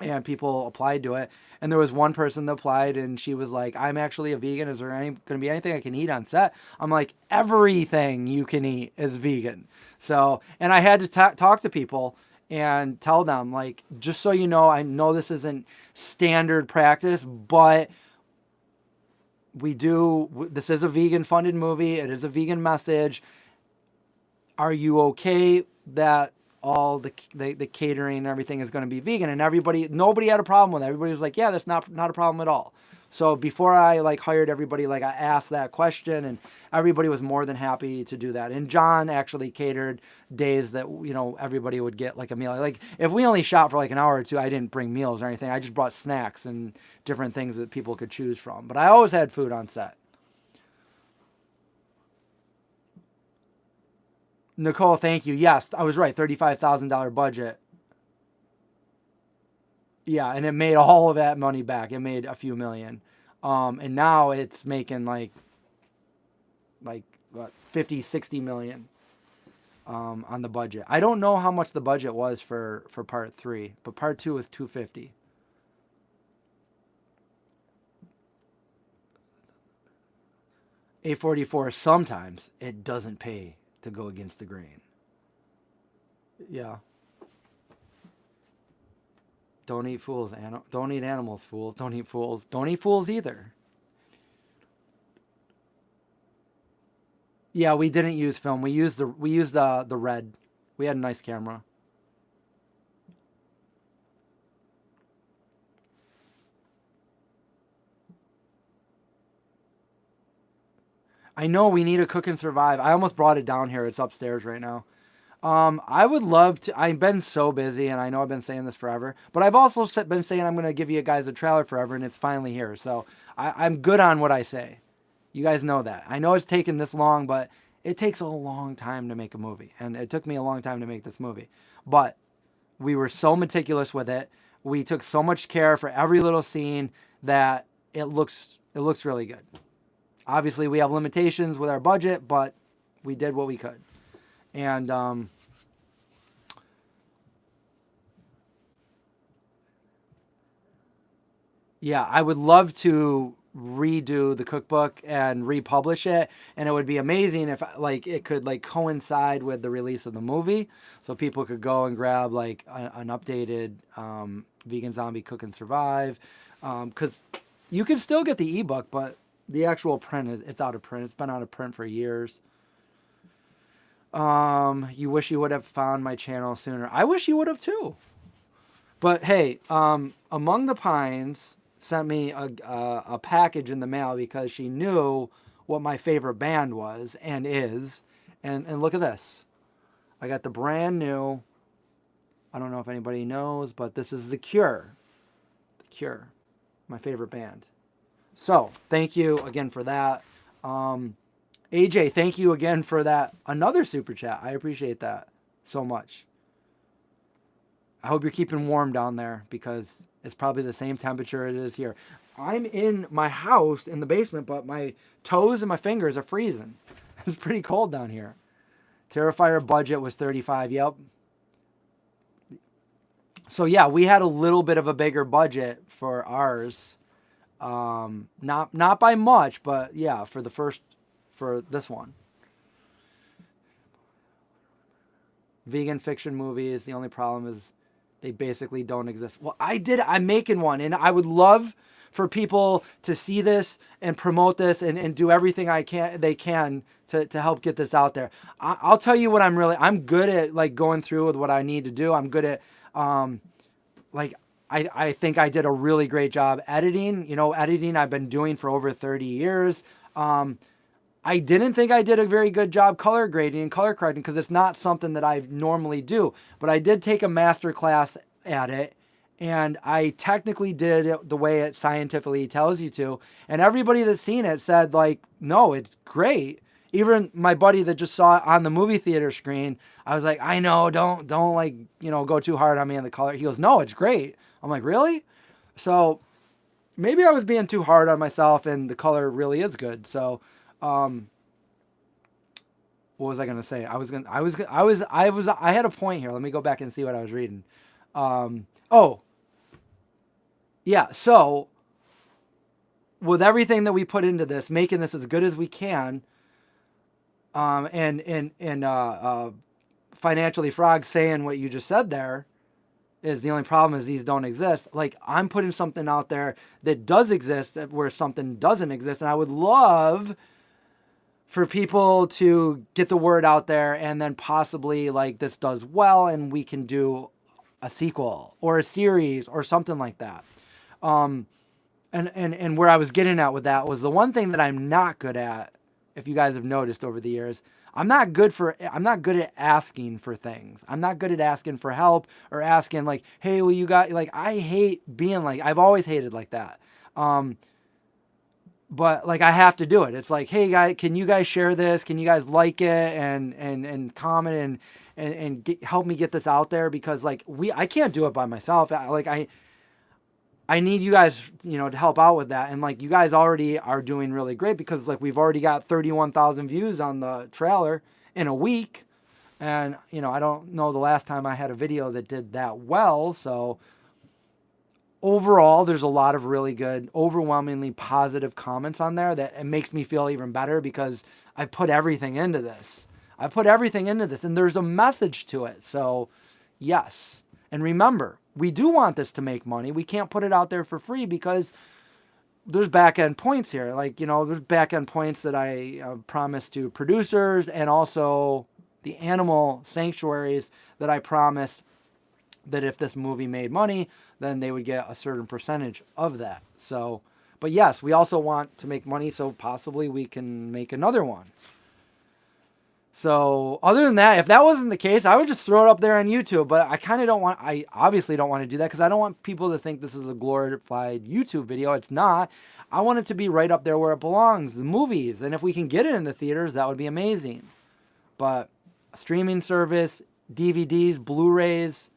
S1: And people applied to it. And there was one person that applied and she was like, I'm actually a vegan. Is there going to be anything I can eat on set? I'm like, everything you can eat is vegan. So, and I had to talk to people and tell them, like, just so you know, I know this isn't standard practice, but this is a vegan funded movie. It is a vegan message. Are you okay that all the catering and everything is going to be vegan? And nobody had a problem with it. Everybody was like, yeah, that's not a problem at all. So before I like hired everybody, like I asked that question and everybody was more than happy to do that. And John actually catered days that, you know, everybody would get like a meal. Like if we only shot for like an hour or two, I didn't bring meals or anything. I just brought snacks and different things that people could choose from. But I always had food on set. Nicole, thank you. Yes, I was right. $35,000 budget. Yeah, and it made all of that money back. It made a few million. And now it's making like what, 50, 60 million on the budget. I don't know how much the budget was for part 3, but part 2 was 250. A44, sometimes it doesn't pay to go against the grain. Yeah. Don't eat fools. Don't eat animals, fools. Don't eat fools. Don't eat fools either. Yeah, we didn't use film. We used the red. We had a nice camera. I know we need a Cook and Survive. I almost brought it down here. It's upstairs right now. I would love to. I've been so busy, and I know I've been saying this forever, but I've also been saying I'm going to give you guys a trailer forever, and it's finally here. So I'm good on what I say. You guys know that. I know it's taken this long, but it takes a long time to make a movie, and it took me a long time to make this movie. But we were so meticulous with it. We took so much care for every little scene that it looks really good. Obviously, we have limitations with our budget, but we did what we could. And yeah, I would love to redo the cookbook and republish it, and it would be amazing if like it could like coincide with the release of the movie, so people could go and grab like an updated Vegan Zombie Cook and Survive, because you can still get the ebook, but the actual print it's out of print. It's been out of print for years. You wish you would have found my channel sooner. I wish you would have too. But hey, Among the Pines sent me a package in the mail because she knew what my favorite band was and is. And look at this. I got the brand new, I don't know if anybody knows, but this is The Cure. The Cure, my favorite band. So thank you again for that. AJ, thank you again for that. Another super chat. I appreciate that so much. I hope you're keeping warm down there because it's probably the same temperature it is here. I'm in my house in the basement, but my toes and my fingers are freezing. It's pretty cold down here. Terrifier budget was 35. Yep. So yeah, we had a little bit of a bigger budget for ours. Not by much, but yeah, for this one. Vegan fiction movies, the only problem is they basically don't exist. Well, I'm making one, and I would love for people to see this and promote this and do everything they can to help get this out there. I'll tell you what I'm good at, like going through with what I need to do. I'm good at, I think I did a really great job editing. Editing I've been doing for over 30 years. I didn't think I did a very good job color grading and color correcting because it's not something that I normally do. But I did take a master class at it, and I technically did it the way it scientifically tells you to. And everybody that's seen it said, like, no, it's great. Even my buddy that just saw it on the movie theater screen, I was like, I know, don't like, go too hard on me on the color. He goes, no, it's great. I'm like, really? So maybe I was being too hard on myself, and the color really is good. So. What was I gonna say? I had a point here. Let me go back and see what I was reading. Oh, yeah. So with everything that we put into this, making this as good as we can, and Financially Frog saying what you just said there is the only problem is these don't exist. Like, I'm putting something out there that does exist where something doesn't exist, and I would love for people to get the word out there, and then possibly like this does well and we can do a sequel or a series or something like that. And where I was getting at with that was the one thing that I'm not good at, if you guys have noticed over the years, I'm not good at asking for things. I'm not good at asking for help or asking like, hey, will you guys, like, I hate being like, I've always hated like that. But like I have to do it. It's like, hey guys, can you guys share this? Can you guys like it and comment and help me get this out there? Because like I can't do it by myself. I need you guys, to help out with that. And like you guys already are doing really great because like we've already got 31,000 views on the trailer in a week. And I don't know the last time I had a video that did that well. So overall, there's a lot of really good, overwhelmingly positive comments on there that it makes me feel even better because I put everything into this. And there's a message to it. So, yes. And remember, we do want this to make money. We can't put it out there for free because there's back-end points here. Like, there's back-end points that I promised to producers and also the animal sanctuaries that I promised that if this movie made money, then they would get a certain percentage of that. So, but yes, we also want to make money, so possibly we can make another one. So other than that, if that wasn't the case, I would just throw it up there on YouTube, but I obviously don't want to do that because I don't want people to think this is a glorified YouTube video. It's not. I want it to be right up there where it belongs, the movies. And if we can get it in the theaters, that would be amazing. But a streaming service, DVDs, Blu-rays,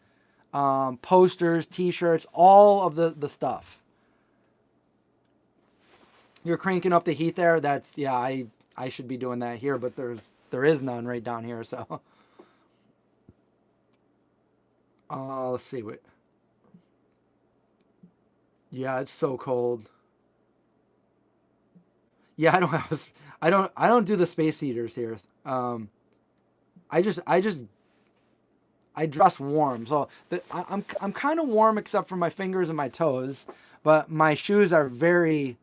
S1: posters, t-shirts, all of the stuff. You're cranking up the heat there. That's, yeah, I should be doing that here, but there is none right down here. So, let's see what. Yeah, it's so cold. Yeah, I don't have I don't do the space heaters here. I just I dress warm, so I'm kind of warm except for my fingers and my toes, but my shoes are they're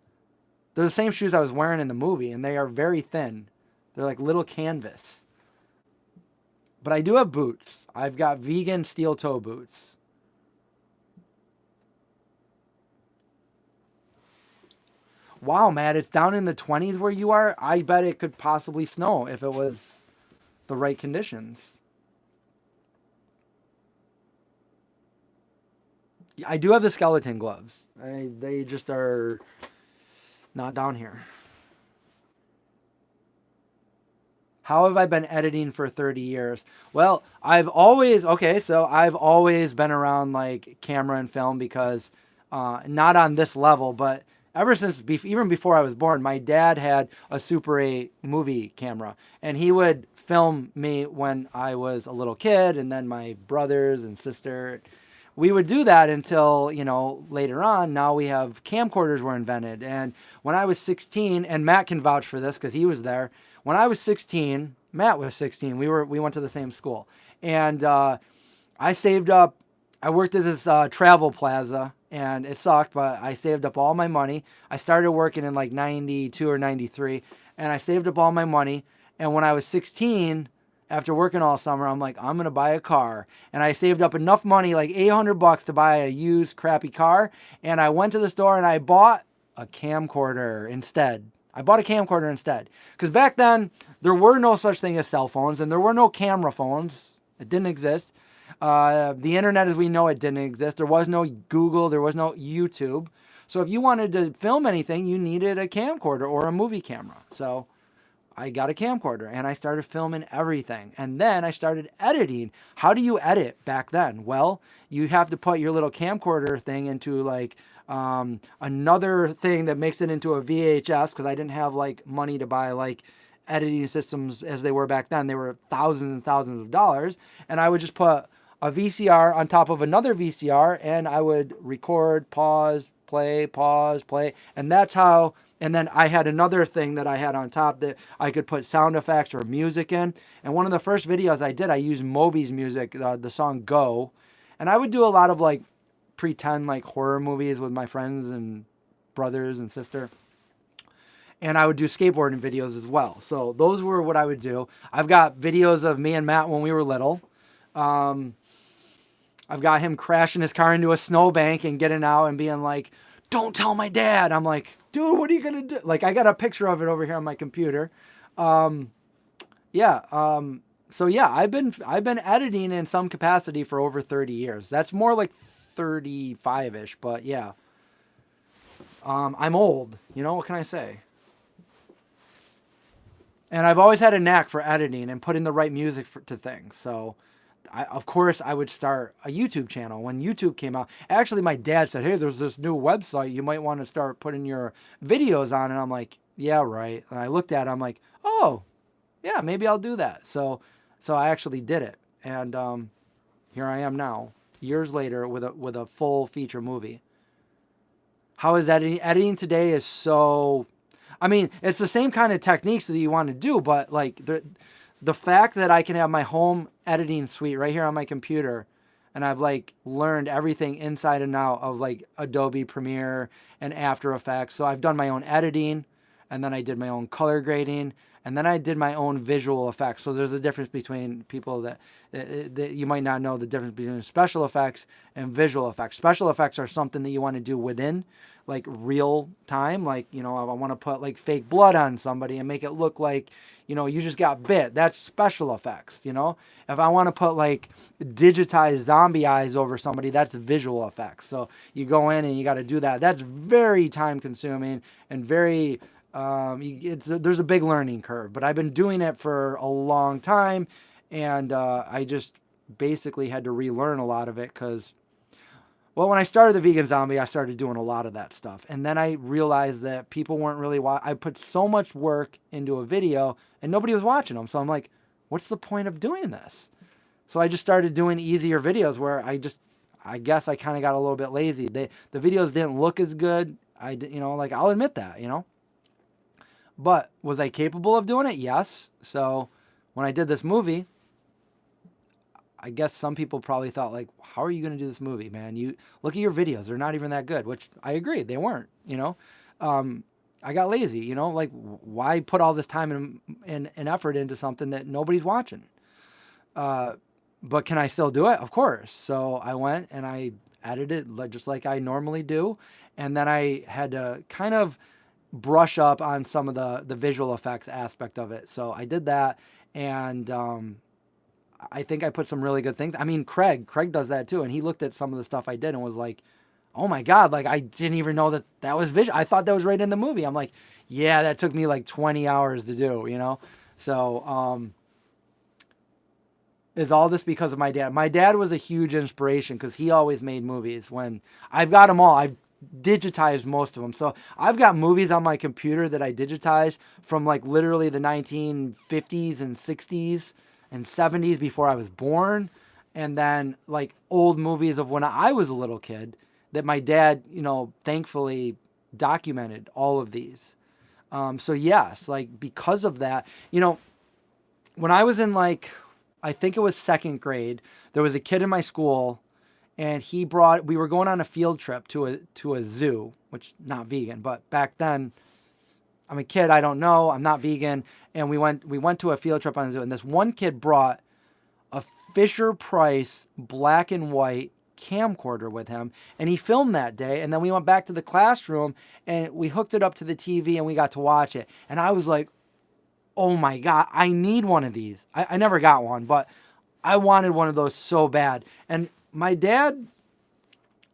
S1: the same shoes I was wearing in the movie, and they are very thin. They're like little canvas. But I do have boots. I've got vegan steel toe boots. Wow, Matt, it's down in the 20s where you are. I bet it could possibly snow if it was the right conditions. I do have the skeleton gloves. They just are not down here. How have I been editing for 30 years? Well, I've always been around like camera and film because not on this level, but ever since, even before I was born, my dad had a Super 8 movie camera, and he would film me when I was a little kid, and then my brothers and sister. We would do that until, later on, now we have camcorders were invented. And when I was 16, and Matt can vouch for this because he was there. When I was 16, Matt was 16. We went to the same school. And I saved up, I worked at this travel plaza, and it sucked, but I saved up all my money. I started working in like 92 or 93, and I saved up all my money. And when I was 16, after working all summer, I'm like, I'm going to buy a car. And I saved up enough money, like $800 to buy a used crappy car. And I went to the store and I bought a camcorder instead. Because back then, there were no such thing as cell phones and there were no camera phones. It didn't exist. The internet as we know it didn't exist. There was no Google. There was no YouTube. So if you wanted to film anything, you needed a camcorder or a movie camera. So I got a camcorder and I started filming everything. And then I started editing. How do you edit back then? Well, you have to put your little camcorder thing into like another thing that makes it into a VHS, because I didn't have like money to buy like editing systems as they were back then. They were thousands and thousands of dollars. And I would just put a VCR on top of another VCR and I would record, pause, play. And that's how. And then I had another thing that I had on top that I could put sound effects or music in. And one of the first videos I did, I used Moby's music, the song Go. And I would do a lot of like pretend like horror movies with my friends and brothers and sister. And I would do skateboarding videos as well. So those were what I would do. I've got videos of me and Matt when we were little. I've got him crashing his car into a snowbank and getting out and being like, "Don't tell my dad." I'm like, "Dude, what are you gonna do?" Like, I got a picture of it over here on my computer. So yeah, I've been editing in some capacity for over 30 years. That's more like 35-ish, but yeah. I'm old. What can I say? And I've always had a knack for editing and putting the right music to things. So of course, I would start a YouTube channel when YouTube came out. Actually, my dad said, "Hey, there's this new website. You might want to start putting your videos on." And I'm like, "Yeah, right." And I looked at it. I'm like, "Oh, yeah, maybe I'll do that." So I actually did it. And here I am now, years later, with a full feature movie. How is editing? Editing today is so... I mean, it's the same kind of techniques that you want to do, but like the fact that I can have my home editing suite right here on my computer, and I've like learned everything inside and out of like Adobe Premiere and After Effects. So I've done my own editing, and then I did my own color grading, and then I did my own visual effects. So there's a difference between people that you might not know the difference between special effects and visual effects. Special effects are something that you want to do within like real time. Like, I want to put like fake blood on somebody and make it look like, you just got bit. That's special effects. If I want to put like digitized zombie eyes over somebody, that's visual effects. So you go in and you got to do that. That's very time consuming and very, there's a big learning curve, but I've been doing it for a long time. And I just basically had to relearn a lot of it because, well, when I started the Vegan Zombie, I started doing a lot of that stuff. And then I realized that people weren't really I put so much work into a video and nobody was watching them. So I'm like, what's the point of doing this? So I just started doing easier videos where I guess I kind of got a little bit lazy. The videos didn't look as good. I'll admit that, But was I capable of doing it? Yes. So when I did this movie, I guess some people probably thought like, how are you going to do this movie, man? You look at your videos. They're not even that good, which I agree. They weren't, I got lazy, like why put all this time and effort into something that nobody's watching? But can I still do it? Of course. So I went and I edited just like I normally do. And then I had to kind of brush up on some of the visual effects aspect of it. So I did that. And I think I put some really good things. I mean, Craig does that too. And he looked at some of the stuff I did and was like, oh my God, like I didn't even know that was visual. I thought that was right in the movie. I'm like, yeah, that took me like 20 hours to do. So, is all this because of my dad? My dad was a huge inspiration because he always made movies. When I've got them all, I've digitized most of them. So I've got movies on my computer that I digitized from like literally the 1950s and 60s and 70s before I was born. And then like old movies of when I was a little kid that my dad, thankfully documented all of these. So yes, like because of that, when I was in like, I think it was second grade, there was a kid in my school and we were going on a field trip to a zoo, which not vegan, but back then I'm a kid. I don't know. I'm not vegan. And we went to a field trip on a zoo and this one kid brought a Fisher Price black and white camcorder with him and he filmed that day. And then we went back to the classroom and we hooked it up to the TV and we got to watch it. And I was like, oh my God, I need one of these. I never got one, but I wanted one of those so bad. And my dad,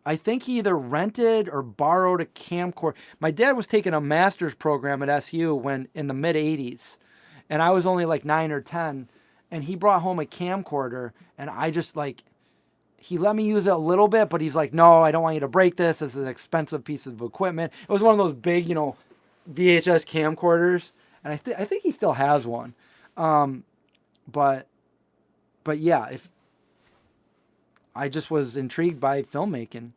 S1: I think he either rented or borrowed a camcorder. My dad was taking a master's program at SU when in the mid 80s. And I was only like 9 or 10. And he brought home a camcorder. And I just like, he let me use it a little bit, but he's like, no, I don't want you to break this. This is an expensive piece of equipment. It was one of those big, VHS camcorders. And I think he still has one. But yeah, if I just was intrigued by filmmaking.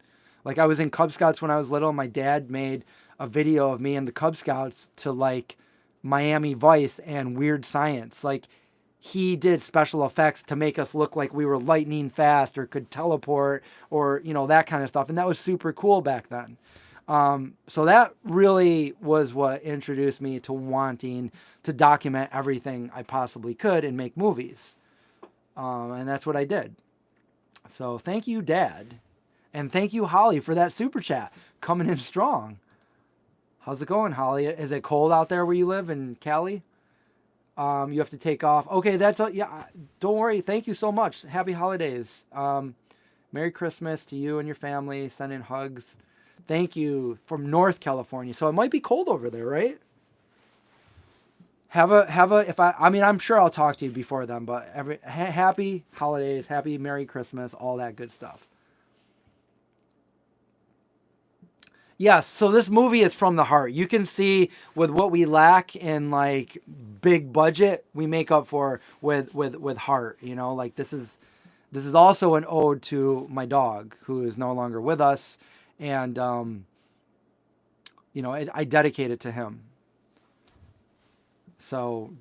S1: Like I was in Cub Scouts when I was little. And my dad made a video of me and the Cub Scouts to like Miami Vice and Weird Science. Like he did special effects to make us look like we were lightning fast or could teleport or, that kind of stuff. And that was super cool back then. So that really was what introduced me to wanting to document everything I possibly could and make movies. And that's what I did. So thank you, Dad. And thank you, Holly, for that super chat coming in strong. How's it going, Holly? Is it cold out there where you live in Cali? You have to take off. Okay, yeah, don't worry. Thank you so much. Happy holidays. Merry Christmas to you and your family. Sending hugs. Thank you from North California. So it might be cold over there, right? I'm sure I'll talk to you before then, but happy holidays, happy Merry Christmas, all that good stuff. Yes, so this movie is from the heart. You can see with what we lack in like big budget, we make up for with heart, like this is also an ode to my dog who is no longer with us. And, I dedicate it to him. So,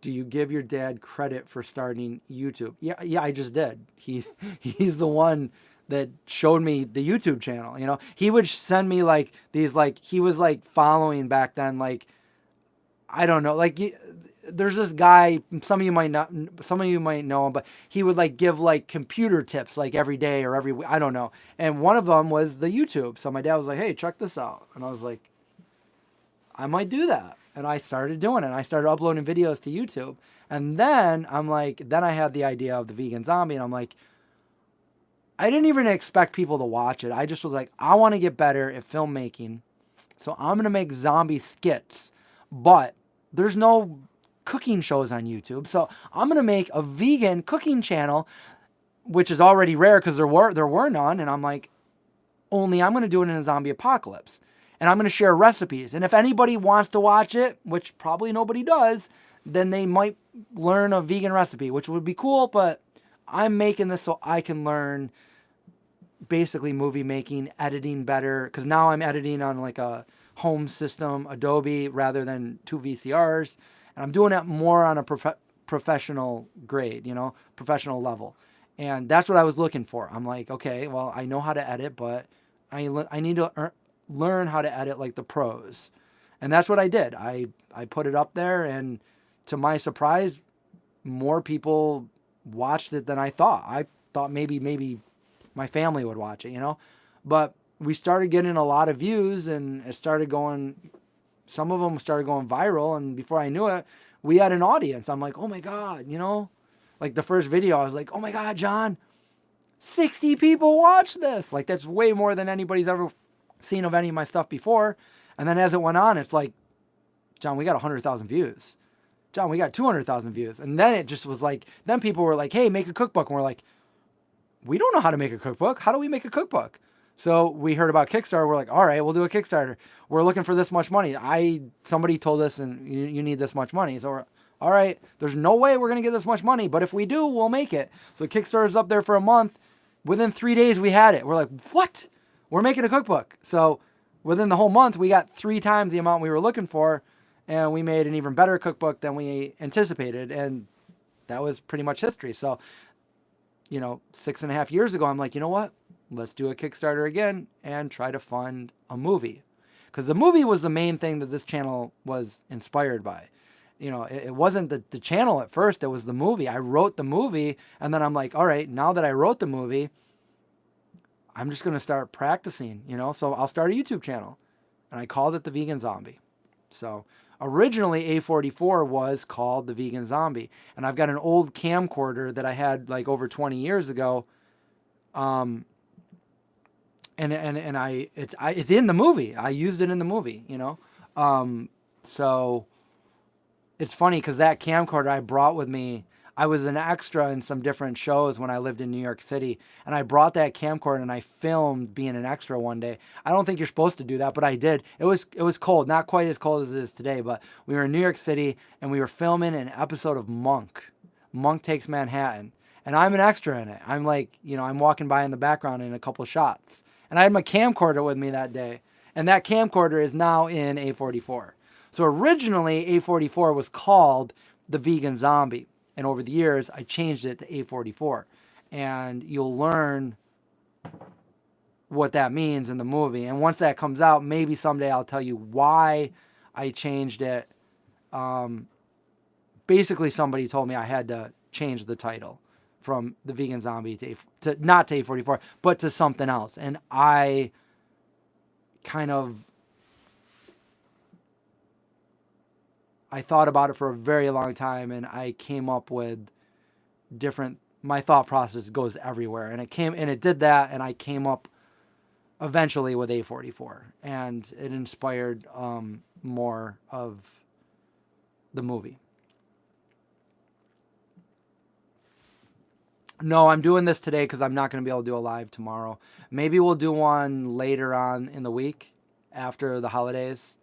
S1: do you give your dad credit for starting YouTube? Yeah, I just did. He's the one that showed me the YouTube channel. He would send me like these, like he was like following back then, like I don't know, like there's this guy, some of you might know him, but he would like give like computer tips like every day or every week, I don't know. And one of them was the YouTube. So my dad was like, hey, check this out. And I was like, I might do that. And I started doing it. I started uploading videos to YouTube. And then then I had the idea of the vegan zombie. And I'm like, I didn't even expect people to watch it. I just was like, I want to get better at filmmaking. So I'm going to make zombie skits. But there's no cooking shows on YouTube. So I'm going to make a vegan cooking channel, which is already rare because there were none. And I'm like, only I'm going to do it in a zombie apocalypse. And I'm going to share recipes. And if anybody wants to watch it, which probably nobody does, then they might learn a vegan recipe, which would be cool. But I'm making this so I can learn basically movie making, editing better, because now I'm editing on like a home system, Adobe, rather than two VCRs, and I'm doing it more on a professional grade, professional level. And that's what I was looking for. I'm like, okay, well, I know how to edit, but I need to learn how to edit like the pros. And that's what I did. I put it up there, and to my surprise, more people watched it than I thought. I thought maybe my family would watch it, but we started getting a lot of views, and it started going, some of them started going viral. And before I knew it, we had an audience. I'm like, oh my God, like the first video, I was like, oh my God, John, 60 people watched this. Like, that's way more than anybody's ever seen of any of my stuff before. And then as it went on, it's like, John, we got 100,000 views. John, we got 200,000 views. And then it just was like, then people were like, hey, make a cookbook. And we're like, we don't know how to make a cookbook. How do we make a cookbook? So we heard about Kickstarter. We're like, all right, we'll do a Kickstarter. We're looking for this much money. Somebody told us, and you need this much money. So we're, all right, there's no way we're going to get this much money, but if we do, we'll make it. So Kickstarter's up there for a month. Within 3 days, we had it. We're like, what? We're making a cookbook. So within the whole month, we got 3 times the amount we were looking for, and we made an even better cookbook than we anticipated. And that was pretty much history. So, 6.5 years ago, I'm like, you know what? Let's do a Kickstarter again and try to fund a movie. Because the movie was the main thing that this channel was inspired by. It wasn't the channel at first, it was the movie. I wrote the movie, and then I'm like, all right, now that I wrote the movie, I'm just going to start practicing, so I'll start a YouTube channel. And I called it The Vegan Zombie. So originally A44 was called The Vegan Zombie. And I've got an old camcorder that I had like over 20 years ago. It's in the movie. I used it in the movie, So it's funny because that camcorder I brought with me, I was an extra in some different shows when I lived in New York City, and I brought that camcorder and I filmed being an extra one day. I don't think you're supposed to do that, but I did. It was cold, not quite as cold as it is today, but we were in New York City and we were filming an episode of Monk Takes Manhattan, and I'm an extra in it. I'm like, I'm walking by in the background in a couple shots, and I had my camcorder with me that day, and that camcorder is now in A44. So originally, A44 was called The Vegan Zombie. And over the years, I changed it to A44. And you'll learn what that means in the movie. And once that comes out, maybe someday I'll tell you why I changed it. Basically, somebody told me I had to change the title from The Vegan Zombie to not to A44, but to something else. And I thought about it for a very long time, and I came up with my thought process goes everywhere. And it did that, and I came up eventually with A44, and it inspired more of the movie. No, I'm doing this today because I'm not going to be able to do a live tomorrow. Maybe we'll do one later on in the week after the holidays.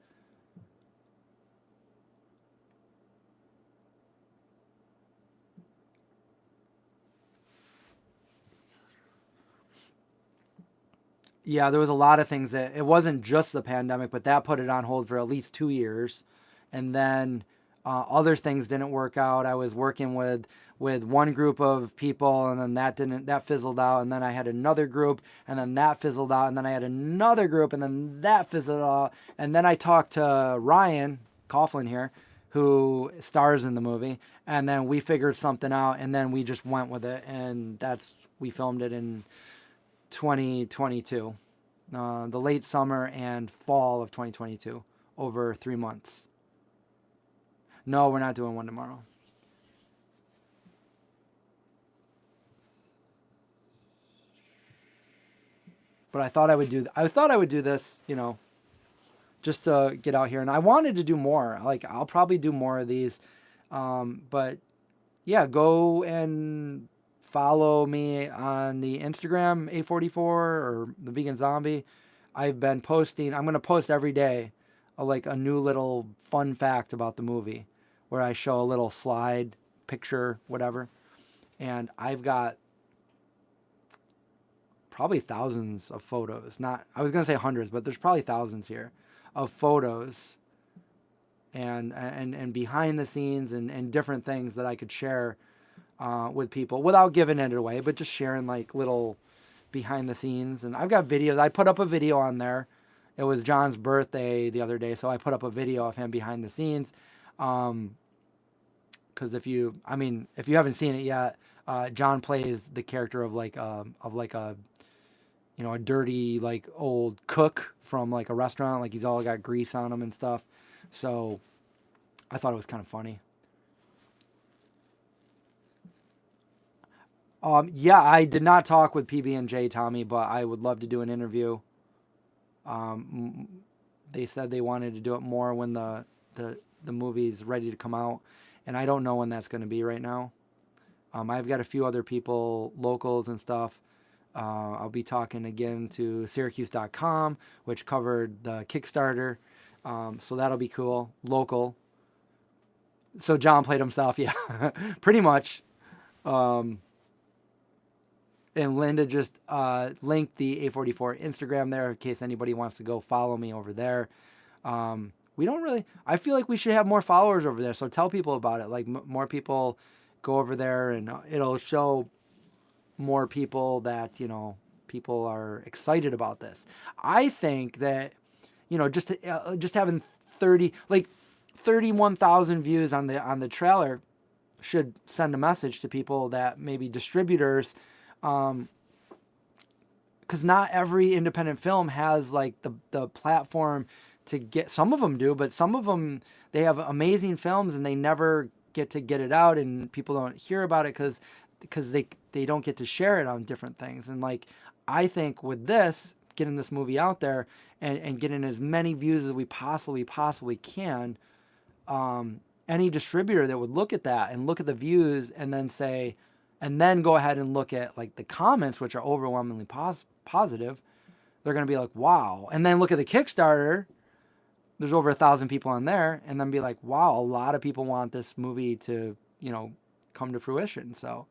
S1: Yeah, there was a lot of things that, it wasn't just the pandemic, but that put it on hold for at least 2 years. And then other things didn't work out. I was working with one group of people, and then that fizzled out. And then I had another group, and then that fizzled out. And then I had another group, and then that fizzled out. And then I talked to Ryan Coughlin here, who stars in the movie. And then we figured something out, and then we just went with it. And we filmed it in 2022, the late summer and fall of 2022, over 3 months. No, we're not doing one tomorrow. But I thought I would do this, just to get out here. And I wanted to do more. Like, I'll probably do more of these. But yeah, go and follow me on the Instagram, A44 or The Vegan Zombie. I've been posting. I'm going to post every day a new little fun fact about the movie, where I show a little slide, picture, whatever. And I've got probably thousands of photos. I was going to say hundreds, but there's probably thousands here of photos and behind the scenes and different things that I could share with people without giving it away, but just sharing like little behind the scenes. And I've got videos. I put up a video on there. It was John's birthday the other day, so I put up a video of him behind the scenes. Because if you haven't seen it yet, John plays the character of like a a dirty like old cook from like a restaurant. Like he's all got grease on him and stuff. So I thought it was kind of funny. Yeah, I did not talk with PB&J, Tommy, but I would love to do an interview. They said they wanted to do it more when the movie's ready to come out, and I don't know when that's going to be right now. I've got a few other people, locals and stuff. I'll be talking again to Syracuse.com, which covered the Kickstarter, so that'll be cool. Local. So John played himself, yeah, pretty much. And Linda just linked the A44 Instagram there in case anybody wants to go follow me over there. I feel like we should have more followers over there. So tell people about it. Like more people go over there and it'll show more people that, people are excited about this. I think that, just having 31,000 views on the trailer should send a message to people that maybe distributors, because not every independent film has like the platform to get. Some of them do, but some of them, they have amazing films and they never get it out, and people don't hear about it because they don't get to share it on different things. And like I think with this, getting this movie out there and getting as many views as we possibly can, any distributor that would look at that and look at the views and then go ahead and look at like the comments, which are overwhelmingly positive, they're going to be like, wow. And then look at the Kickstarter. There's over 1,000 people on there, and then be like, wow, a lot of people want this movie to, come to fruition. So,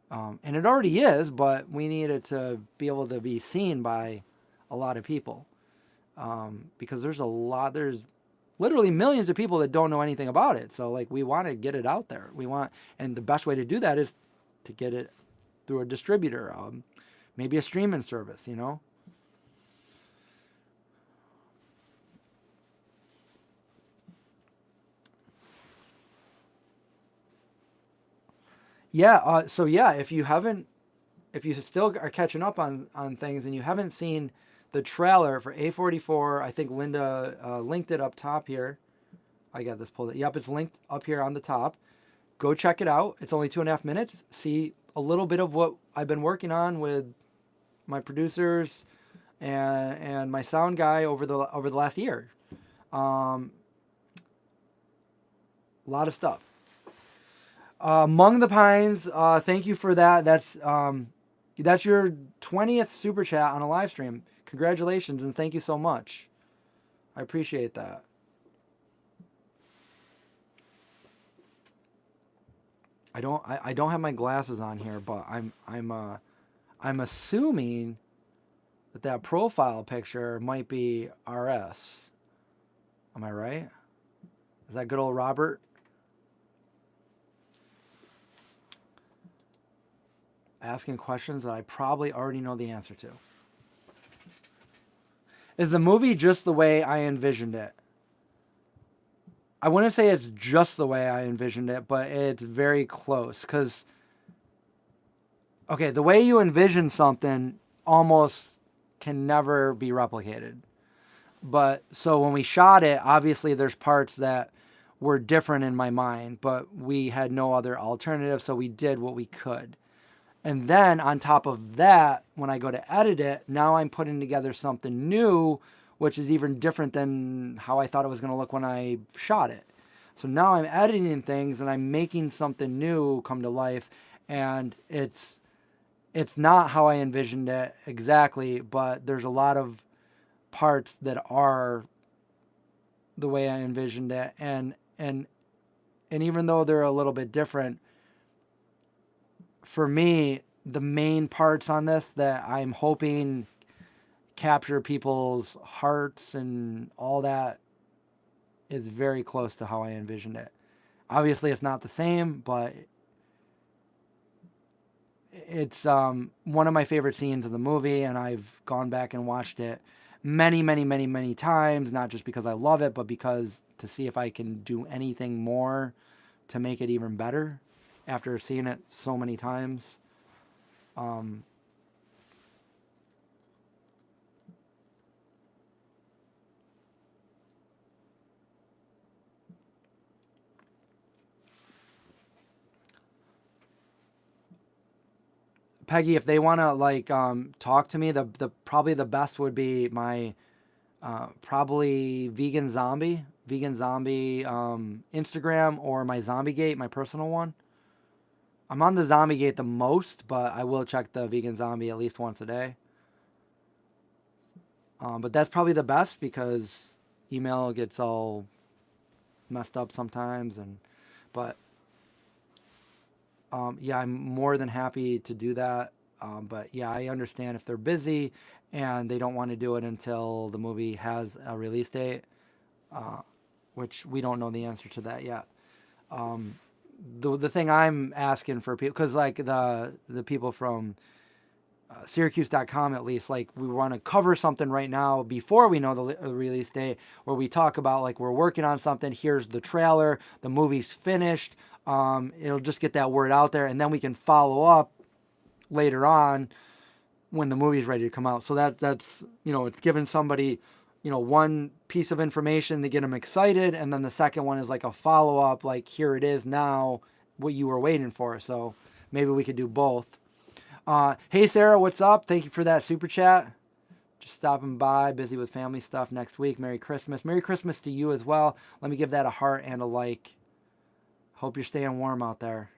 S1: and it already is, but we need it to be able to be seen by a lot of people. Because there's literally millions of people that don't know anything about it. So like we want to get it out there. And the best way to do that is to get it through a distributor, maybe a streaming service, Yeah. So yeah, if you still are catching up on things and you haven't seen the trailer for A44, I think Linda linked it up top here. I got this pulled. Yep, it's linked up here on the top. Go check it out. It's only 2.5 minutes. See a little bit of what I've been working on with my producers and my sound guy over the last year. A lot of stuff. Among the Pines, thank you for that. That's your 20th super chat on a live stream. Congratulations and thank you so much. I appreciate that. I don't have my glasses on here, but I'm assuming that profile picture might be RS. Am I right? Is that good old Robert? Asking questions that I probably already know the answer to. Is the movie just the way I envisioned it? I wouldn't say it's just the way I envisioned it, but it's very close. Because, okay, the way you envision something almost can never be replicated. But, so when we shot it, obviously there's parts that were different in my mind, but we had no other alternative, so we did what we could. And then on top of that, when I go to edit it, now I'm putting together something new, which is even different than how I thought it was going to look when I shot it. So now I'm editing things and I'm making something new come to life. And it's not how I envisioned it exactly, but there's a lot of parts that are the way I envisioned it. And even though they're a little bit different, for me, the main parts on this that I'm hoping capture people's hearts and all that is very close to how I envisioned it. Obviously, it's not the same, but it's one of my favorite scenes of the movie, and I've gone back and watched it many, many, many, many times, not just because I love it, but because to see if I can do anything more to make it even better after seeing it so many times. Peggy, if they want to like talk to me, the probably the best would be my probably vegan zombie Instagram, or my Zombie Gate, my personal one. I'm on the Zombie Gate the most, but I will check the vegan zombie at least once a day. But that's probably the best because email gets all messed up sometimes, but yeah, I'm more than happy to do that. But yeah, I understand if they're busy and they don't want to do it until the movie has a release date, which we don't know the answer to that yet. The thing I'm asking for people, because like the people from Syracuse.com, at least, like we want to cover something right now before we know the release date, where we talk about like we're working on something, here's the trailer, the movie's finished. It'll just get that word out there, and then we can follow up later on when the movie's ready to come out. So that's it's giving somebody one piece of information to get them excited, and then the second one is like a follow up, like here it is now, what you were waiting for. So maybe we could do both. Hey Sarah, what's up? Thank you for that super chat. Just stopping by, busy with family stuff next week. Merry Christmas. Merry Christmas to you as well. Let me give that a heart and a like. Hope you're staying warm out there.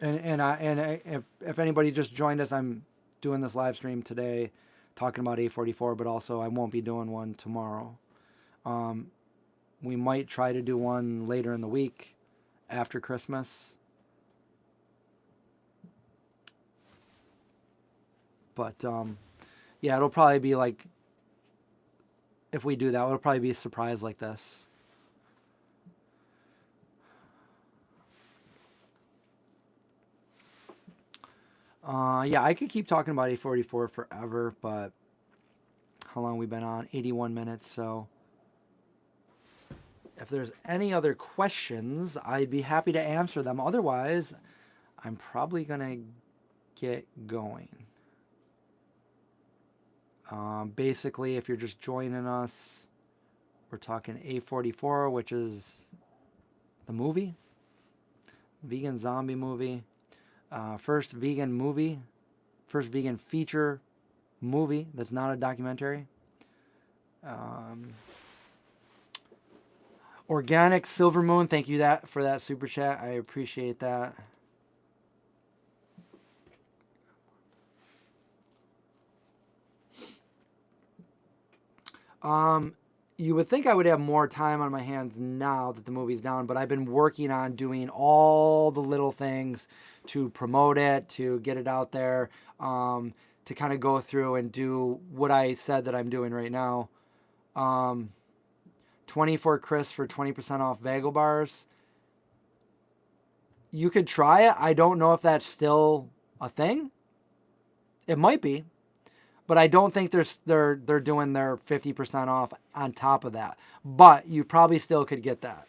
S1: If anybody just joined us, I'm doing this live stream today talking about A44, but also I won't be doing one tomorrow. We might try to do one later in the week after Christmas. But yeah, it'll probably be like, if we do that, it'll probably be a surprise like this. Yeah, I could keep talking about A44 forever, but how long we've been on? 81 minutes. So if there's any other questions, I'd be happy to answer them. Otherwise, I'm probably going to get going. Basically, if you're just joining us, we're talking A44, which is the movie, vegan zombie movie. First vegan feature movie that's not a documentary. Organic Silver Moon, thank you for that super chat. I appreciate that. You would think I would have more time on my hands now that the movie's down, but I've been working on doing all the little things to promote it, to get it out there, to kind of go through and do what I said that I'm doing right now. 24 Chris for 20% off Bagel Bars. You could try it. I don't know if that's still a thing. It might be. But I don't think they're doing their 50% off on top of that. But you probably still could get that.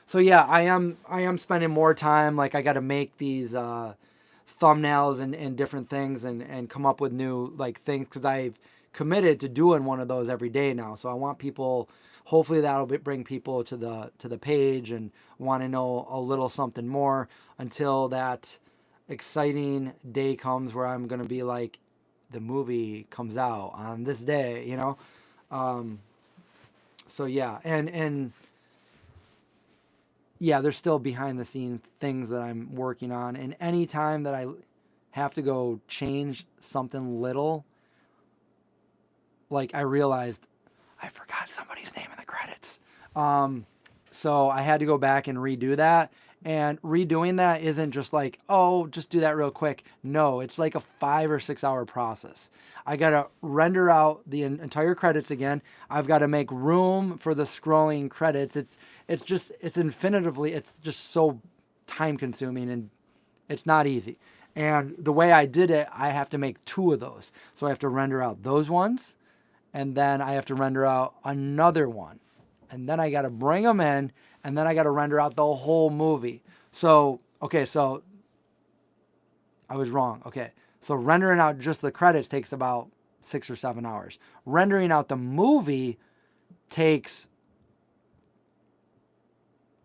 S1: So yeah, I am spending more time. Like I got to make these thumbnails and different things and come up with new like things, because I've committed to doing one of those every day now. So I want people. Hopefully that'll bring people to the page and want to know a little something more until that exciting day comes where I'm gonna be like, the movie comes out on this day, so yeah, and yeah, there's still behind the scenes things that I'm working on, and anytime that I have to go change something little, like I realized I forgot somebody's name in the credits. So I had to go back and redo that. And redoing that isn't just like, oh, just do that real quick. No, it's like a 5 or 6 hour process. I got to render out the entire credits again. I've got to make room for the scrolling credits. It's infinitively, it's just so time consuming, and it's not easy. And the way I did it, I have to make 2 of those. So I have to render out those ones, and then I have to render out another one. And then I got to bring them in, and then I got to render out the whole movie. So, okay, so I was wrong. Okay, so rendering out just the credits takes about 6 or 7 hours. Rendering out the movie takes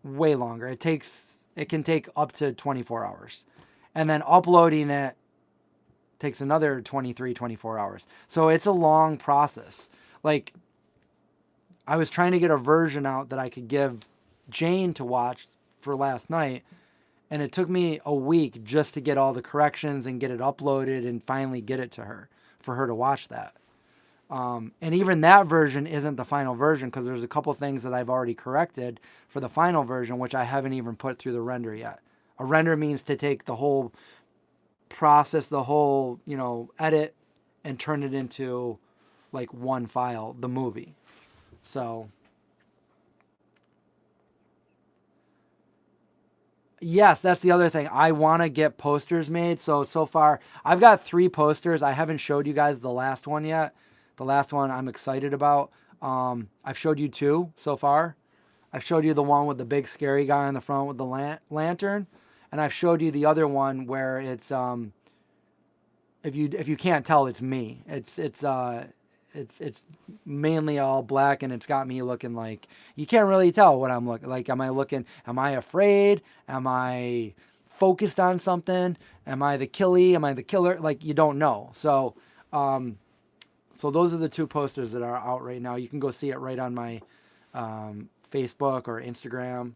S1: way longer. It can take up to 24 hours. And then uploading it takes another 23, 24 hours. So it's a long process. Like, I was trying to get a version out that I could give Jane to watch for last night, and it took me a week just to get all the corrections and get it uploaded and finally get it to her for her to watch that. And even that version isn't the final version, because there's a couple things that I've already corrected for the final version, which I haven't even put through the render yet. A render means to take the whole process, the whole, edit, and turn it into like one file, the movie. So, yes, that's the other thing. I want to get posters made. So far, I've got 3 posters. I haven't showed you guys the last one yet. The last one I'm excited about. I've showed you 2 so far. I've showed you the one with the big scary guy on the front with the lantern. And I've showed you the other one where it's, if you can't tell, it's me. It's mainly all black, and it's got me looking like, you can't really tell what I'm looking like. Am I afraid? Am I focused on something? Am I the killie? Am I the killer? Like, you don't know. So those are the 2 posters that are out right now. You can go see it right on my Facebook or Instagram.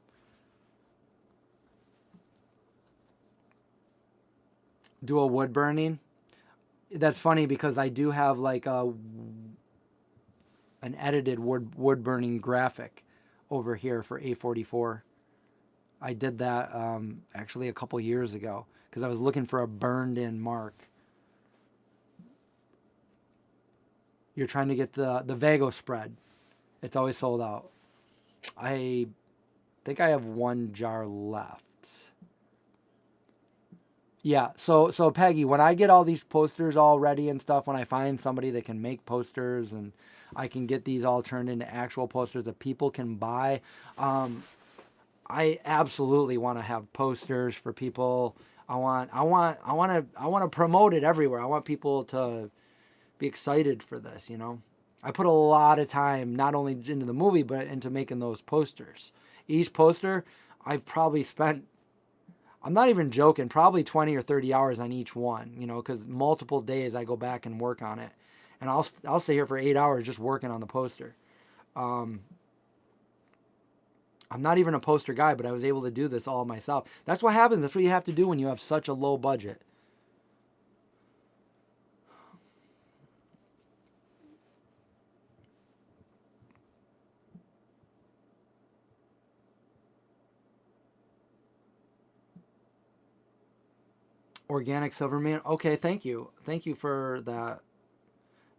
S1: Do a wood burning. That's funny because I do have like an edited wood burning graphic over here for A44. I did that actually a couple years ago because I was looking for a burned in mark. You're trying to get the Vago spread. It's always sold out. I think I have 1 jar left. Yeah, so Peggy, when I get all these posters all ready and stuff, when I find somebody that can make posters and I can get these all turned into actual posters that people can buy, I absolutely want to have posters for people. I want to promote it everywhere. I want people to be excited for this, I put a lot of time not only into the movie but into making those posters. Each poster I've probably spent, I'm not even joking, probably 20 or 30 hours on each one, because multiple days I go back and work on it. And I'll stay here for 8 hours just working on the poster. I'm not even a poster guy, but I was able to do this all myself. That's what happens. That's what you have to do when you have such a low budget. Organic Silverman. Okay, thank you. Thank you for that.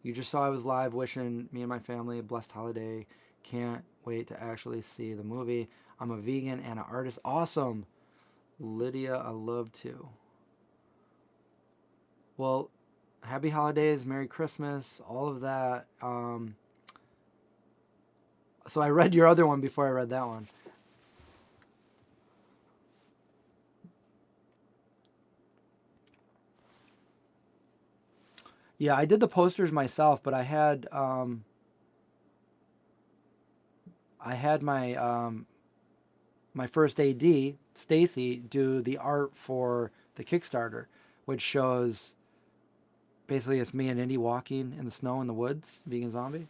S1: You just saw I was live wishing me and my family a blessed holiday. Can't wait to actually see the movie. I'm a vegan and an artist. Awesome. Lydia, I love to. Well, happy holidays, Merry Christmas, all of that. So I read your other one before I read that one. Yeah, I did the posters myself, but I had my first AD, Stacy, do the art for the Kickstarter, which shows basically it's me and Indy walking in the snow in the woods, vegan zombie.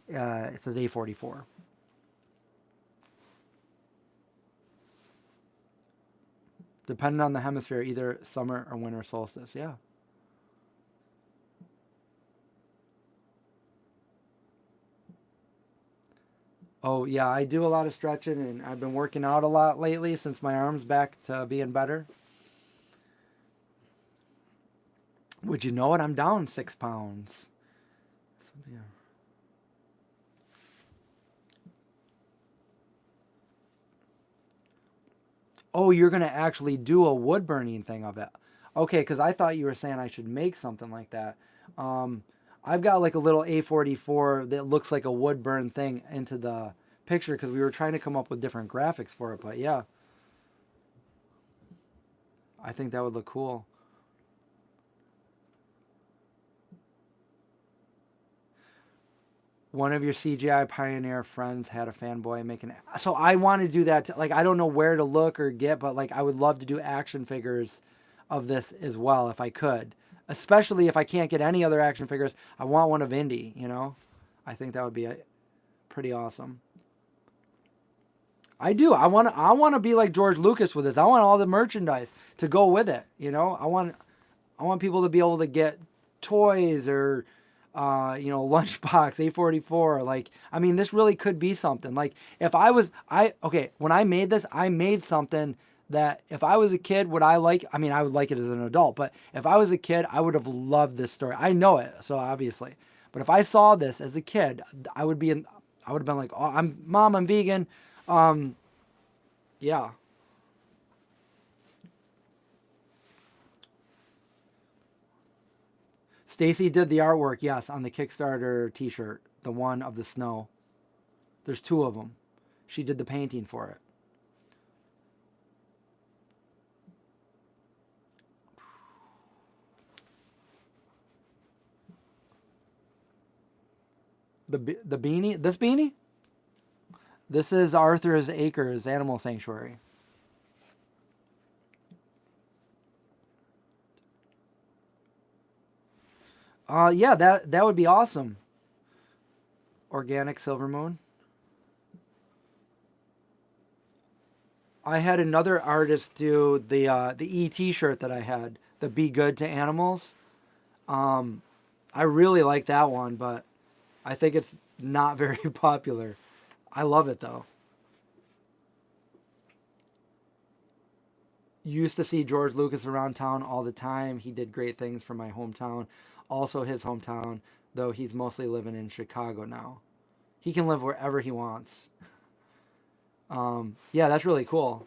S1: It says A44. Depending on the hemisphere, either summer or winter solstice. Yeah. Oh, yeah, I do a lot of stretching, and I've been working out a lot lately since my arm's back to being better. Would you know it? I'm down 6 pounds. So, yeah. Oh, you're going to actually do a wood burning thing of it. Okay, because I thought you were saying I should make something like that. Um, I've got like a little A44 that looks like a wood burn thing into the picture because we were trying to come up with different graphics for it. But yeah, I think that would look cool. One of your CGI Pioneer friends had a fanboy making it. So I want to do that. Like, I don't know where to look or get, but like, I would love to do action figures of this as well if I could. Especially if I can't get any other action figures. I want one of Indy, you know? I think that would be pretty awesome. I do. I want to be like George Lucas with this. I want all the merchandise to go with it, you know? I want people to be able to get toys or lunchbox A44. Like, I mean, this really could be something. Like, if I was, okay, when I made this, I made something that if I was a kid, would I like? I mean, I would like it as an adult, but if I was a kid, I would have loved this story. I know it, so obviously. But if I saw this as a kid, I would have been like, oh, I'm vegan. Um, yeah. Stacy did the artwork, yes, on the Kickstarter T-shirt, the one of the snow. There's two of them. She did the painting for it. The beanie, this beanie, this is Arthur's Acres Animal Sanctuary. Yeah, that would be awesome. Organic Silver Moon. I had another artist do the ET shirt that I had, the Be Good to Animals. Um, I really like that one, but I think it's not very popular. I love it though. Used to see George Lucas around town all the time. He did great things for my hometown, also his hometown, though he's mostly living in Chicago now. He can live wherever he wants. Yeah, that's really cool.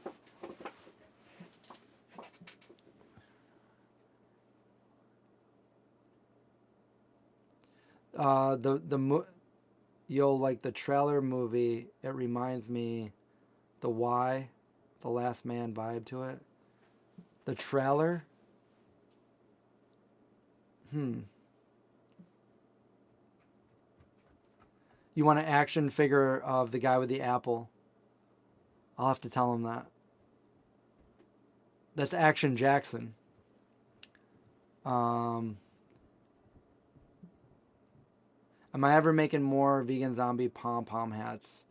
S1: The you'll like the trailer movie. It reminds me the Why, the Last Man vibe to it. The trailer. Hmm. You want an action figure of the guy with the apple? I'll have to tell him that. That's Action Jackson. Um, am I ever making more vegan zombie pom pom hats?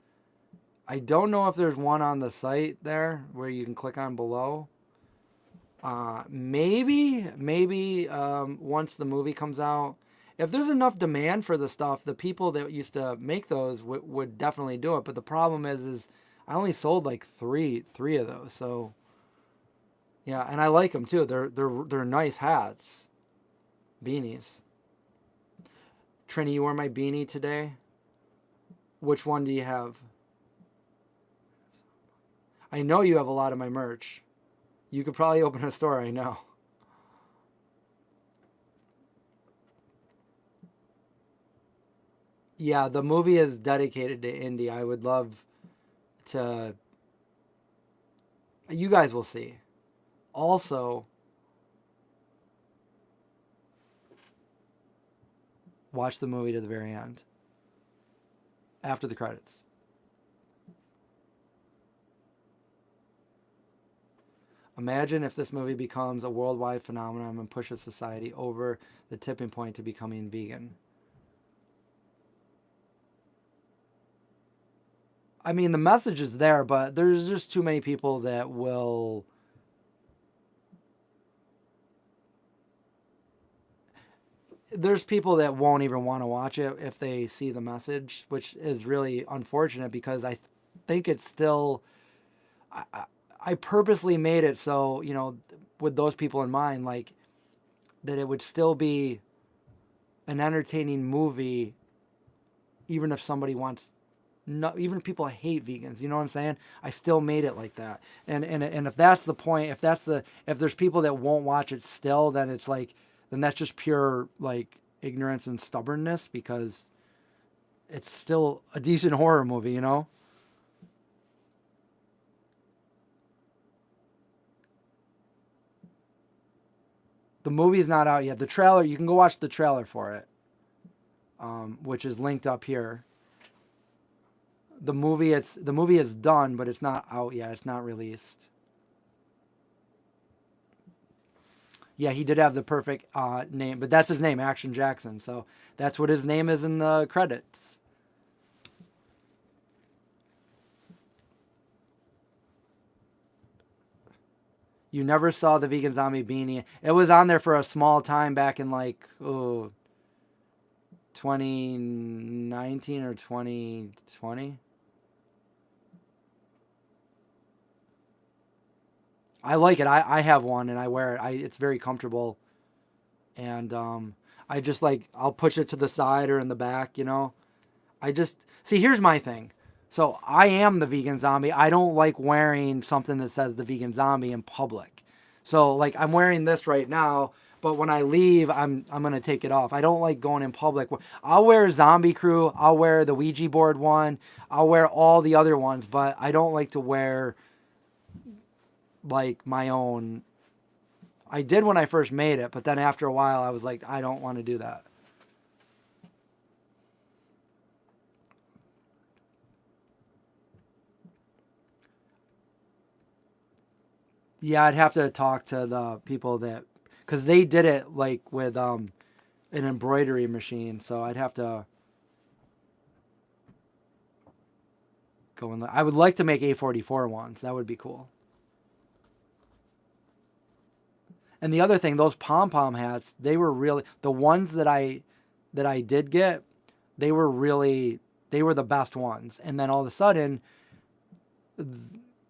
S1: I don't know if there's one on the site there where you can click on below. Maybe once the movie comes out, if there's enough demand for the stuff, the people that used to make those would definitely do it. But the problem is I only sold like three of those. So yeah, and I like them too. They're nice hats, beanies. Trini, you wore my beanie today. Which one do you have? I know you have a lot of my merch. You could probably open a store. I know. Yeah, the movie is dedicated to Indy. I would love to. You guys will see. Also, watch the movie to the very end. After the credits. Imagine if this movie becomes a worldwide phenomenon and pushes society over the tipping point to becoming vegan. I mean, the message is there, but there's just too many people that will there's people that won't even want to watch it if they see the message, which is really unfortunate because I think it's still. I purposely made it so, with those people in mind, like that it would still be an entertaining movie, even if somebody wants. No, even if people hate vegans, you know what I'm saying? I still made it like that, and if that's the point, if there's people that won't watch it still, then it's like, then that's just pure like ignorance and stubbornness because it's still a decent horror movie, The movie's not out yet. The trailer, you can go watch the trailer for it, which is linked up here. The movie is done, but it's not out yet. It's not released. Yeah, he did have the perfect name, but that's his name, Action Jackson. So that's what his name is in the credits. You never saw the Vegan Zombie beanie. It was on there for a small time back in like 2019 or 2020. I like it. I have one and I wear it. It's very comfortable, and I just like I'll push it to the side or in the back. I just see. Here's my thing. So I am the vegan zombie. I don't like wearing something that says the vegan zombie in public. So like I'm wearing this right now, but when I leave, I'm gonna take it off. I don't like going in public. I'll wear Zombie Crew. I'll wear the Ouija board one. I'll wear all the other ones, but I don't like to wear like my own. I did when I first made it, but then after a while, I was like, I don't want to do that. Yeah, I'd have to talk to the people that, because they did it like with an embroidery machine. So I'd have to go in. I would like to make A44 ones. That would be cool. And the other thing, those pom pom hats, they were really the ones that I did get. They were really they were the best ones. And then all of a sudden,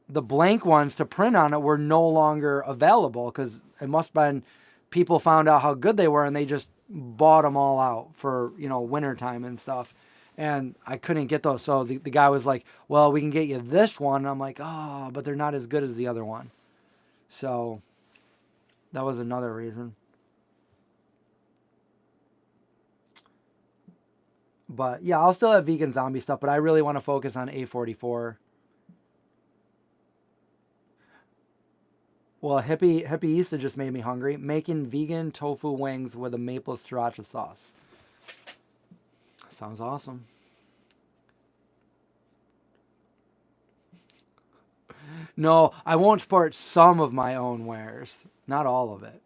S1: the blank ones to print on it were no longer available because it must have been people found out how good they were and they just bought them all out for winter time and stuff. And I couldn't get those, so the guy was like, well, we can get you this one. And I'm like, oh, but they're not as good as the other one. So that was another reason. But yeah, I'll still have vegan zombie stuff, but I really want to focus on A44. Well, hippie just made me hungry. Making vegan tofu wings with a maple sriracha sauce. Sounds awesome. No, I won't sport some of my own wares, not all of it.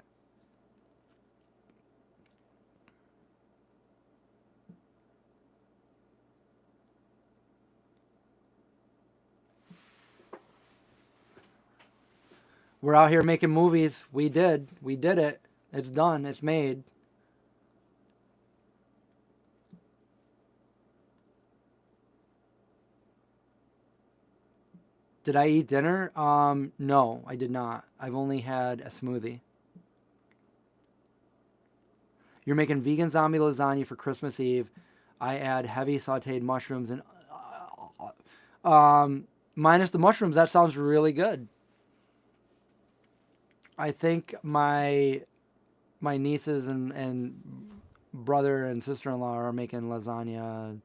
S1: We're out here making movies. We did it. It's done. It's made. Did I eat dinner? No, I did not. I've only had a smoothie. You're making vegan zombie lasagna for Christmas Eve. I add heavy sautéed mushrooms and minus the mushrooms. That sounds really good. I think my nieces and brother and sister-in-law are making lasagna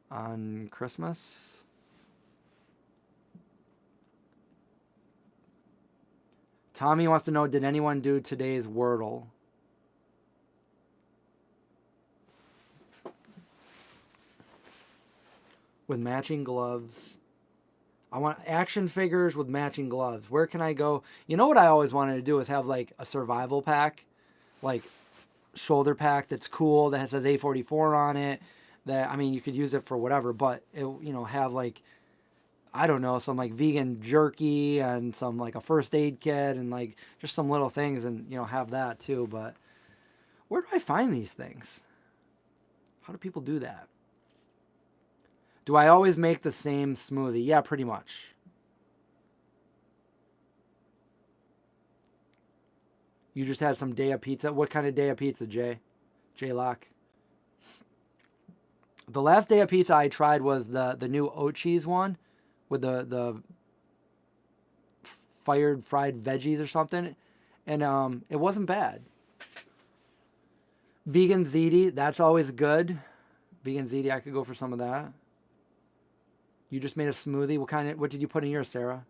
S1: on Christmas. Tommy wants to know, did anyone do today's Wordle? With matching gloves. I want action figures with matching gloves. Where can I go? You know what I always wanted to do is have like a survival pack, like shoulder pack that's cool that says A44 on it. That, I mean, you could use it for whatever, but it have like, I don't know, some like vegan jerky and some like a first aid kit and like just some little things, and have that too. But Where do I find these things? How do people do that? Do I always make the same smoothie? Yeah, pretty much. You just had some day of pizza. What kind of day of pizza, Jay? Jay Locke. The last day of pizza I tried was the new oat cheese one with the fired fried veggies or something, and it wasn't bad. Vegan ziti, that's always good. Vegan ziti, I could go for some of that. You just made a smoothie. What did you put in yours, Sarah?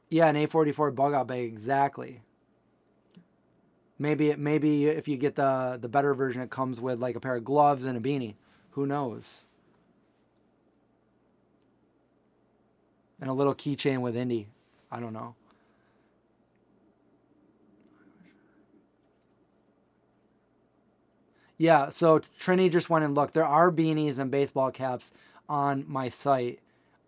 S1: Yeah, an A44 bug out bag, exactly. Maybe if you get the better version, it comes with like a pair of gloves and a beanie. Who knows? And a little keychain with Indy. I don't know. Yeah, so Trini just went and looked. There are beanies and baseball caps on my site.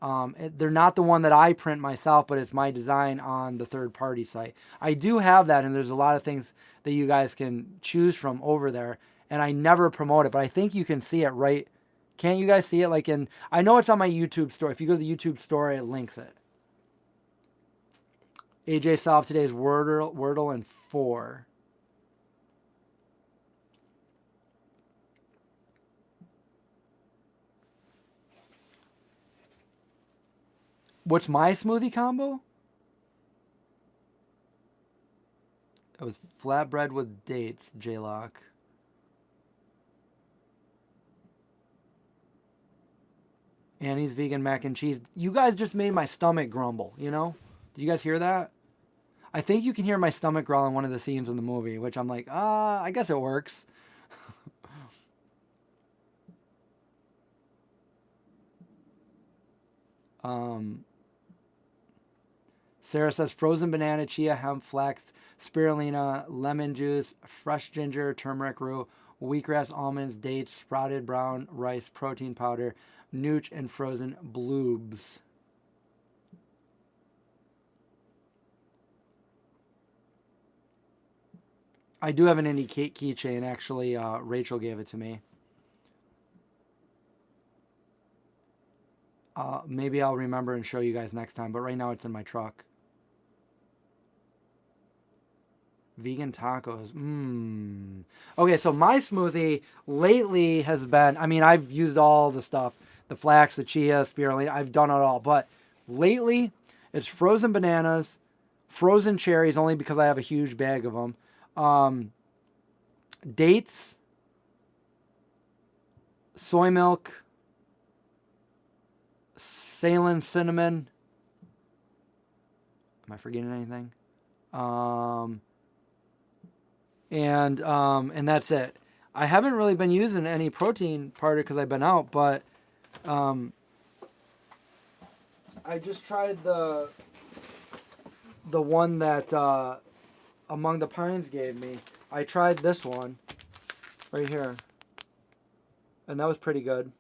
S1: They're not the one that I print myself, but it's my design on the third-party site. I do have that, and there's a lot of things that you guys can choose from over there, and I never promote it, but I think you can see it right. Can't you guys see it? I know it's on my YouTube store. If you go to the YouTube store, it links it. AJ solved today's Wordle in 4. What's my smoothie combo? It was flatbread with dates, J-Lock. Annie's vegan mac and cheese. You guys just made my stomach grumble, you know? Did you guys hear that? I think you can hear my stomach growl in one of the scenes in the movie, which I'm like, I guess it works. Sarah says frozen banana, chia, hemp, flax, spirulina, lemon juice, fresh ginger, turmeric root, wheatgrass, almonds, dates, sprouted brown rice, protein powder, nooch, and frozen bloobs. I do have an indie keychain. Actually, Rachel gave it to me. Maybe I'll remember and show you guys next time, but right now it's in my truck. Vegan tacos. Okay, so my smoothie lately has been, I've used all the stuff. The flax, the chia, spirulina. I've done it all. But lately, it's frozen bananas, frozen cherries, only because I have a huge bag of them. Dates, soy milk, Ceylon cinnamon. Am I forgetting anything? And that's it. I haven't really been using any protein powder because I've been out, but I just tried the one that Among the Pines gave me. I tried this one right here, and that was pretty good.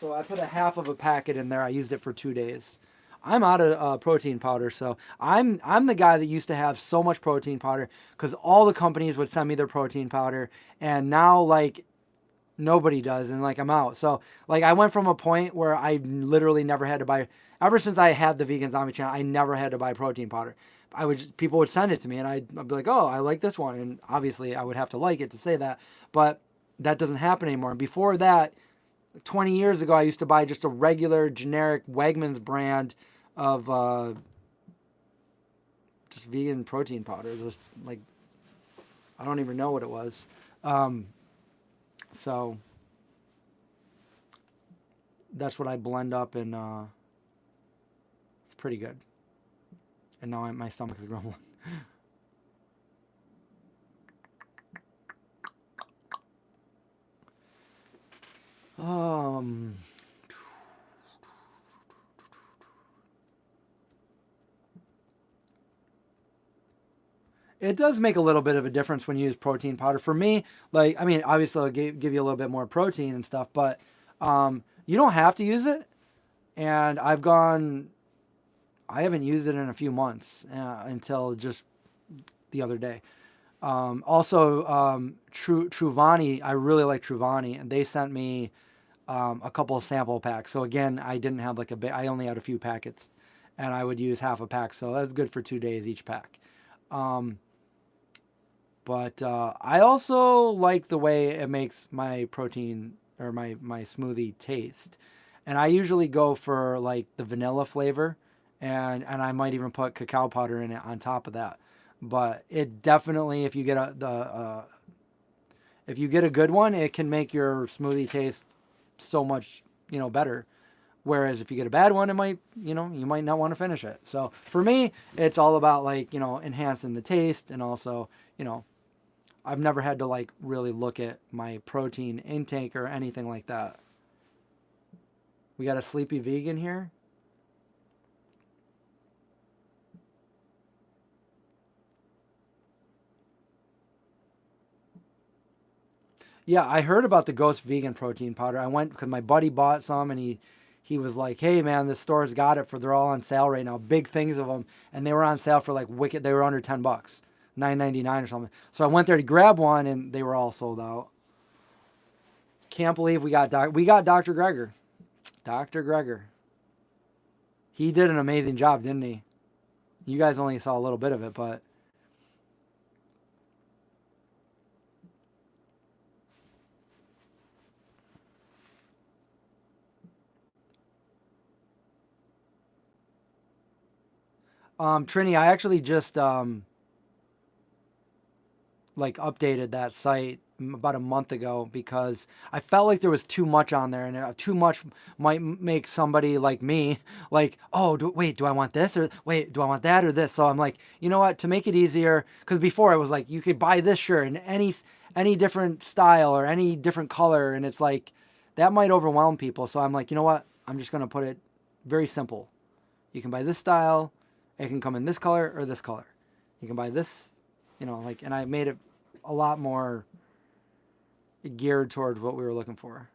S1: So I put a half of a packet in there. I used it for 2 days. I'm out of protein powder, so I'm the guy that used to have so much protein powder because all the companies would send me their protein powder, and now nobody does, and I'm out. So I went from a point where I literally never had to buy. Ever since I had the Vegan Zombie channel, I never had to buy protein powder. People would send it to me, and I'd be like, oh, I like this one, and obviously I would have to like it to say that, but that doesn't happen anymore. And before that, 20 years ago, I used to buy just a regular generic Wegmans brand of just vegan protein powder. Just I don't even know what it was. So that's what I blend up, and it's pretty good. And now my stomach is grumbling. It does make a little bit of a difference when you use protein powder. For me, obviously it'll give you a little bit more protein and stuff, but you don't have to use it. And I've gone I haven't used it in a few months until just the other day. Also, Truvani, I really like Truvani, and they sent me a couple of sample packs. So again, I didn't have like I only had a few packets, and I would use half a pack. So that's good for 2 days each pack. But I also like the way it makes my protein or my smoothie taste. And I usually go for like the vanilla flavor, and I might even put cacao powder in it on top of that. But it definitely, if you get if you get a good one, it can make your smoothie taste so much, better. Whereas if you get a bad one, it might, you might not want to finish it. So for me, it's all about like, enhancing the taste, and also, I've never had to like really look at my protein intake or anything like that. We got a sleepy vegan here. Yeah, I heard about the Ghost vegan protein powder. I went because my buddy bought some, and he was like, "Hey man, this store's got it they're all on sale right now. Big things of them, and they were on sale for like wicked. They were under $10, $9.99 or something." So I went there to grab one, and they were all sold out. Can't believe we got Dr. Greger. Dr. Greger. He did an amazing job, didn't he? You guys only saw a little bit of it, but Trini, I actually just like updated that site about a month ago because I felt like there was too much on there, and too much might make somebody like me like, oh, wait, do I want this, or wait, do I want that or this? So I'm like, you know what, to make it easier, because before I was like, you could buy this shirt in any different style or any different color, and it's like that might overwhelm people. So I'm like, you know what, I'm just going to put it very simple. You can buy this style, it can come in this color or this color. You can buy this, like, and I made it a lot more geared towards what we were looking for.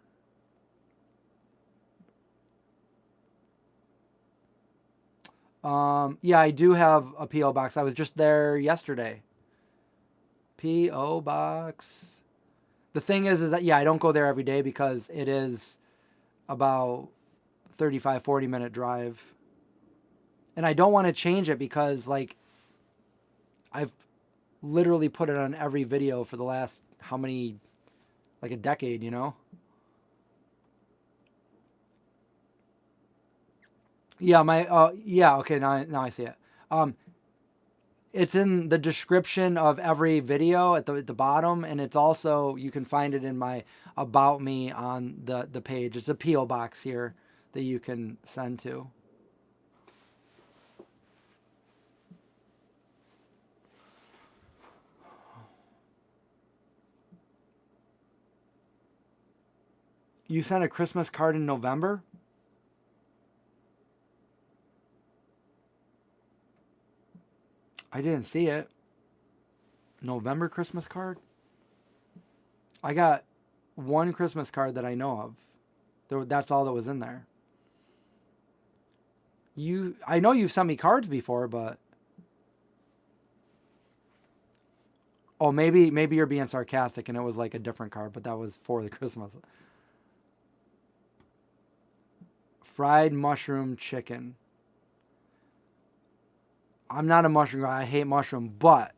S1: Yeah, I do have a P.O. box. I was just there yesterday. P.O. box. The thing is that, yeah, I don't go there every day because it is about 35-40 minute drive. And I don't want to change it because, like, I've literally put it on every video for the last, how many, like a decade, Yeah, yeah, okay, now I see it. It's in the description of every video at the bottom, and it's also, you can find it in my About Me on the page. It's a P.O. box here that you can send to. You sent a Christmas card in November? I didn't see it. November Christmas card? I got one Christmas card that I know of. That's all that was in there. I know you've sent me cards before, but oh, maybe you're being sarcastic and it was like a different card, but that was for the Christmas. Fried mushroom chicken. I'm not a mushroom guy. I hate mushroom, but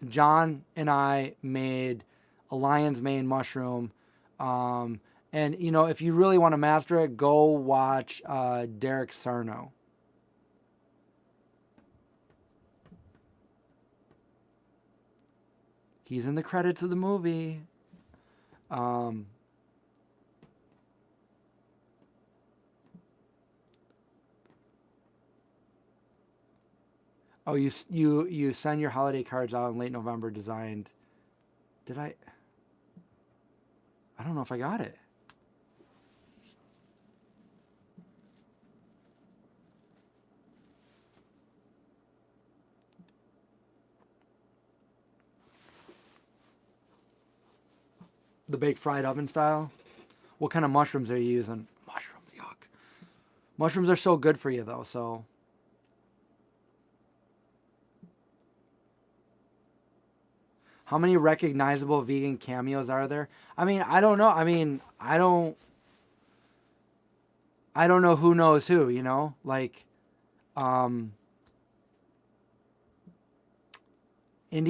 S1: John and I made a lion's mane mushroom. And if you really want to master it, go watch Derek Sarno. He's in the credits of the movie. Oh, you send your holiday cards out in late November designed. Did I? I don't know if I got it. The baked fried oven style. What kind of mushrooms are you using? Mushrooms, yuck. Mushrooms are so good for you though, so How many recognizable vegan cameos are there? I mean, I don't know. I mean, I don't know who knows who, you know? Like, Indy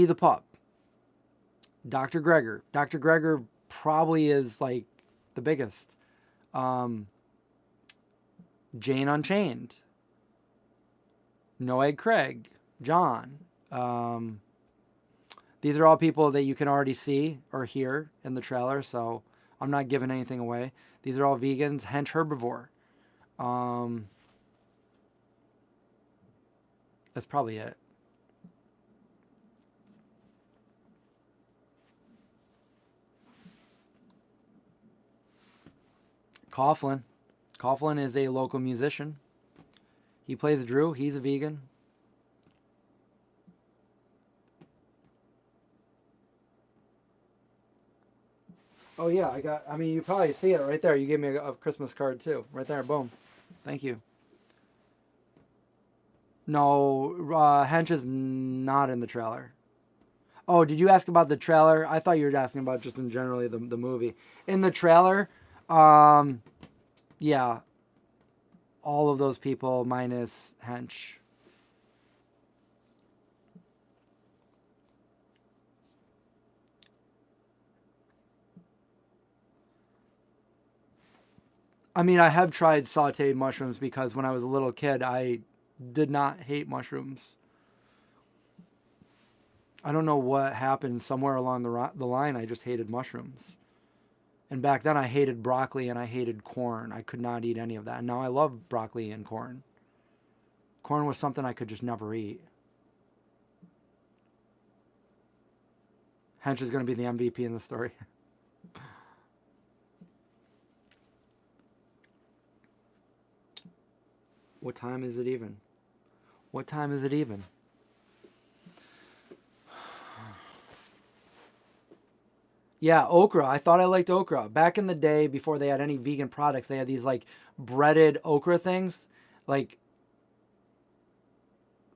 S1: the Pup, Dr. Gregor. Dr. Gregor probably is like the biggest. Jane Unchained, Noeg Craig, John. These are all people that you can already see or hear in the trailer, so I'm not giving anything away. These are all vegans, hench herbivore. That's probably it. Coughlin. Coughlin is a local musician. He plays Drew. He's a vegan. Oh yeah, I mean, you probably see it right there. You gave me a Christmas card too. Right there, boom. Thank you. No, Hench is not in the trailer. Oh, did you ask about the trailer? I thought you were asking about just in generally the movie. In the trailer, yeah, all of those people minus Hench. I mean, I have tried sauteed mushrooms because when I was a little kid, I did not hate mushrooms. I don't know what happened somewhere along the line. I just hated mushrooms. And back then I hated broccoli and I hated corn. I could not eat any of that. And now I love broccoli and corn. Corn was something I could just never eat. Hench is going to be the MVP in the story. What time is it even? What time is it even? Yeah, okra. I thought I liked okra. Back in the day, before they had any vegan products, they had these like breaded okra things, like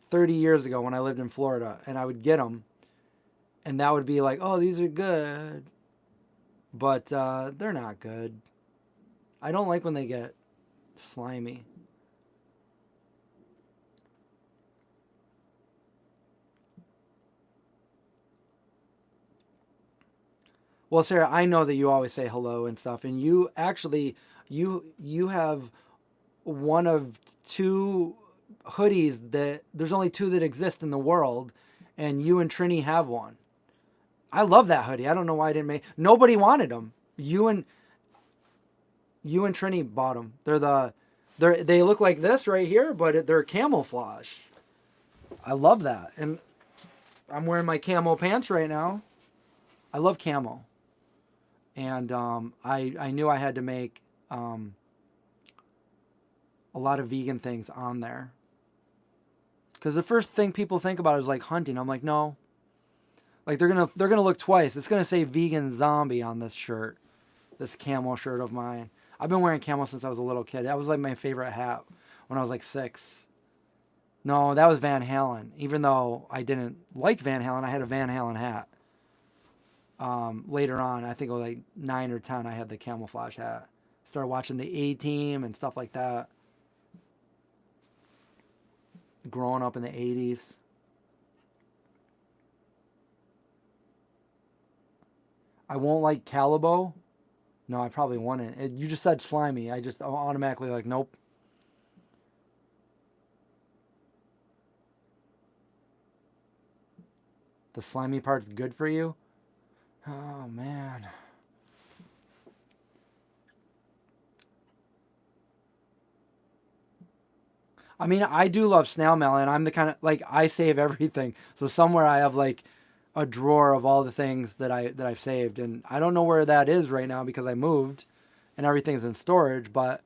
S1: 30 years ago when I lived in Florida, and I would get them, and that would be like, oh, these are good, but they're not good. I don't like when they get slimy. Well, Sarah, I know that you always say hello and stuff, and you actually you have one of two hoodies that there's only two that exist in the world, and you and Trini have one. I love that hoodie. I don't know why I didn't make. Nobody wanted them. You and Trini bought them. They look like this right here, but they're camouflage. I love that, and I'm wearing my camo pants right now. I love camo. And I knew I had to make a lot of vegan things on there. Because the first thing people think about is like hunting. I'm like, no. Like they're gonna look twice. It's gonna say vegan zombie on this shirt, this camo shirt of mine. I've been wearing camo since I was a little kid. That was like my favorite hat when I was like 6. No, that was Van Halen. Even though I didn't like Van Halen, I had a Van Halen hat. Later on, I think it was like 9 or 10, I had the camouflage hat. Started watching the A-Team and stuff like that. Growing up in the 80s. I won't like Calibo. No, I probably wouldn't. You just said slimy. I just automatically like, nope. The slimy part's good for you? Oh, man. I mean, I do love snail mail, and I'm the kind of, like, I save everything. So somewhere I have, like, a drawer of all the things that I've saved. And I don't know where that is right now because I moved and everything's in storage, but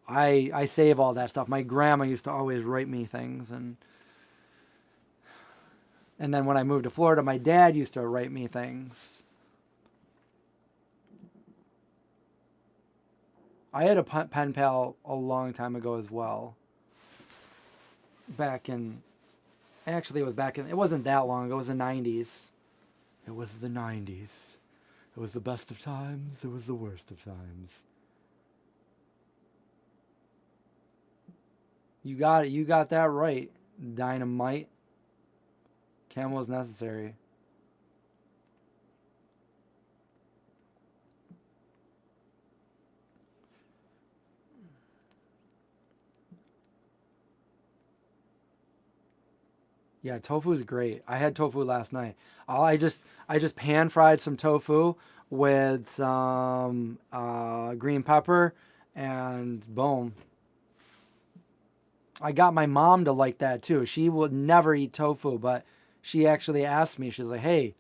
S1: I save all that stuff. My grandma used to always write me things, and then when I moved to Florida, my dad used to write me things. I had a pen pal a long time ago as well. Back in, actually it wasn't that long ago. It was the 90s. It was the 90s. It was the best of times. It was the worst of times. You got it. You got that right. Dynamite. Camo is necessary. Yeah, tofu is great. I had tofu last night. I just pan fried some tofu with some green pepper, and boom. I got my mom to like that too. She would never eat tofu, but she actually asked me. She's like, "Hey,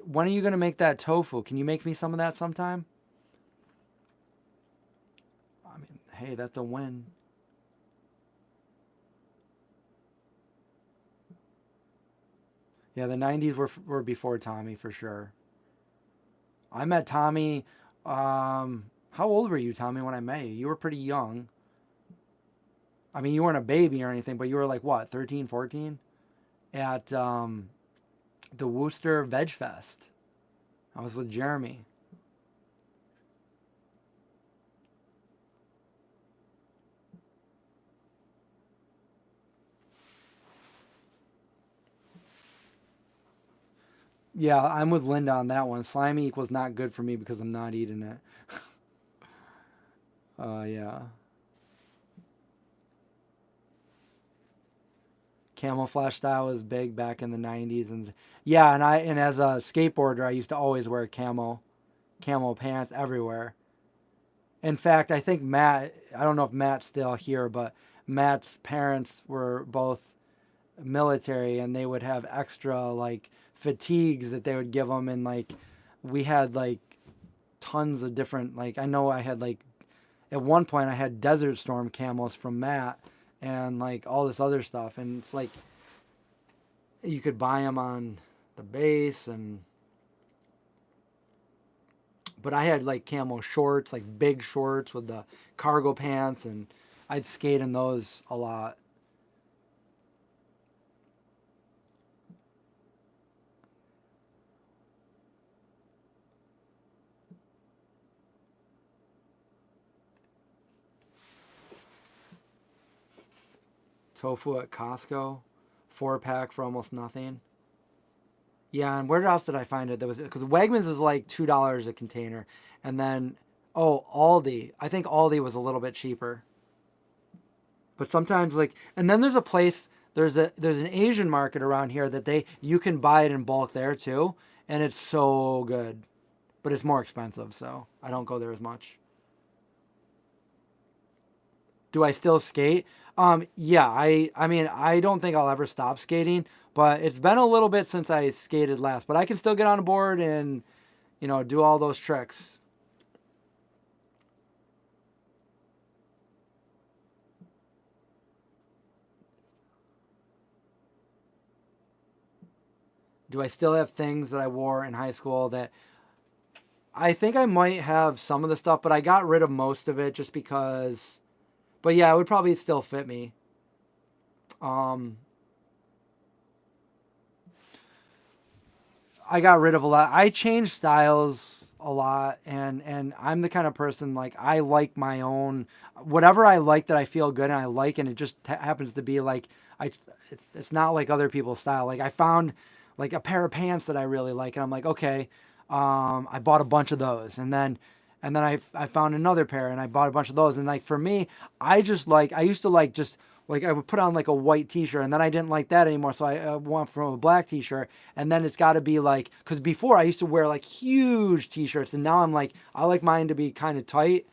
S1: when are you gonna make that tofu? Can you make me some of that sometime?" I mean, hey, that's a win. Yeah, the '90s were before Tommy for sure. I met Tommy. How old were you, Tommy, when I met you? You were pretty young. I mean, you weren't a baby or anything, but you were like what, 13, 14? At the Worcester Veg Fest. I was with Jeremy. Yeah, I'm with Linda on that one. Slimy equals not good for me because I'm not eating it. Yeah. Camouflage style was big back in the 90s, and yeah, and as a skateboarder, I used to always wear camo pants everywhere. In fact, I think Matt, I don't know if Matt's still here, but Matt's parents were both military, and they would have extra like fatigues that they would give them, and like we had like tons of different, like I know I had like at one point I had Desert Storm camos from Matt, and like all this other stuff, and it's like you could buy them on the base, and but I had like camo shorts, like big shorts with the cargo pants, and I'd skate in those a lot. Tofu at Costco, 4 pack for almost nothing. Yeah, and where else did I find it? There was because Wegmans is like $2 a container, and then oh Aldi. I think Aldi was a little bit cheaper, but sometimes like and then there's a place there's an Asian market around here that they you can buy it in bulk there too, and it's so good, but it's more expensive, so I don't go there as much. Do I still skate? Yeah, I mean, I don't think I'll ever stop skating, but it's been a little bit since I skated last, but I can still get on a board and, do all those tricks. Do I still have things that I wore in high school that I think I might have some of the stuff, but I got rid of most of it just because, but yeah, it would probably still fit me. Um, I got rid of a lot. I changed styles a lot, and I'm the kind of person like I like my own whatever I like that I feel good and I like, and it just happens to be like I it's not like other people's style. Like I found like a pair of pants that I really like, and I'm like okay, I bought a bunch of those, and then I found another pair and I bought a bunch of those, and like for me, I used to like just like I would put on like a white t-shirt, and then I didn't like that anymore, so I went from a black t-shirt, and then it's got to be like because before I used to wear like huge t-shirts, and now I'm like I like mine to be kind of tight.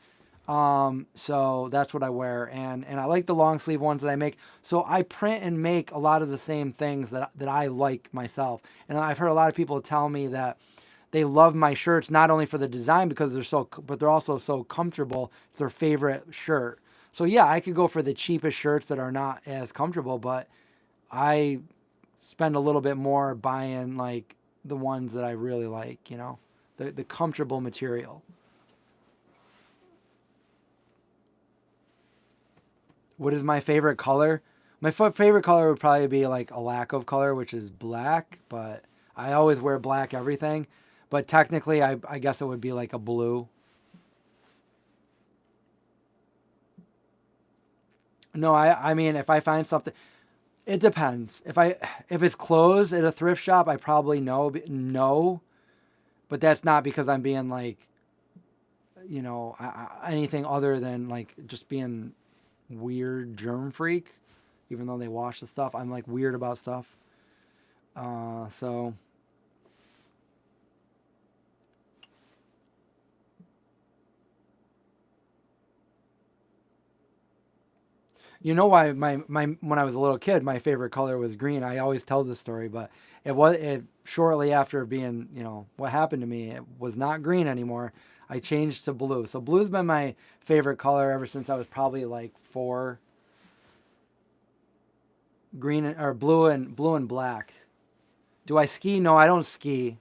S1: So that's what I wear, and I like the long sleeve ones that I make. So I print and make a lot of the same things that I like myself, and I've heard a lot of people tell me that they love my shirts not only for the design because but they're also so comfortable. It's their favorite shirt. So yeah, I could go for the cheapest shirts that are not as comfortable, but I spend a little bit more buying like the ones that I really like, the comfortable material. What is my favorite color? My favorite color would probably be like a lack of color, which is black, but I always wear black everything, but technically I guess it would be like a blue. No, I mean if I find something, it depends. If it's clothes at a thrift shop, I probably no, but that's not because I'm being like, anything other than like just being weird germ freak. Even though they wash the stuff, I'm like weird about stuff. So you know why my when I was a little kid, my favorite color was green. I always tell this story, but it shortly after being, what happened to me, it was not green anymore. I changed to blue. So blue's been my favorite color ever since I was probably like 4. Green or blue and black. Do I ski? No, I don't ski.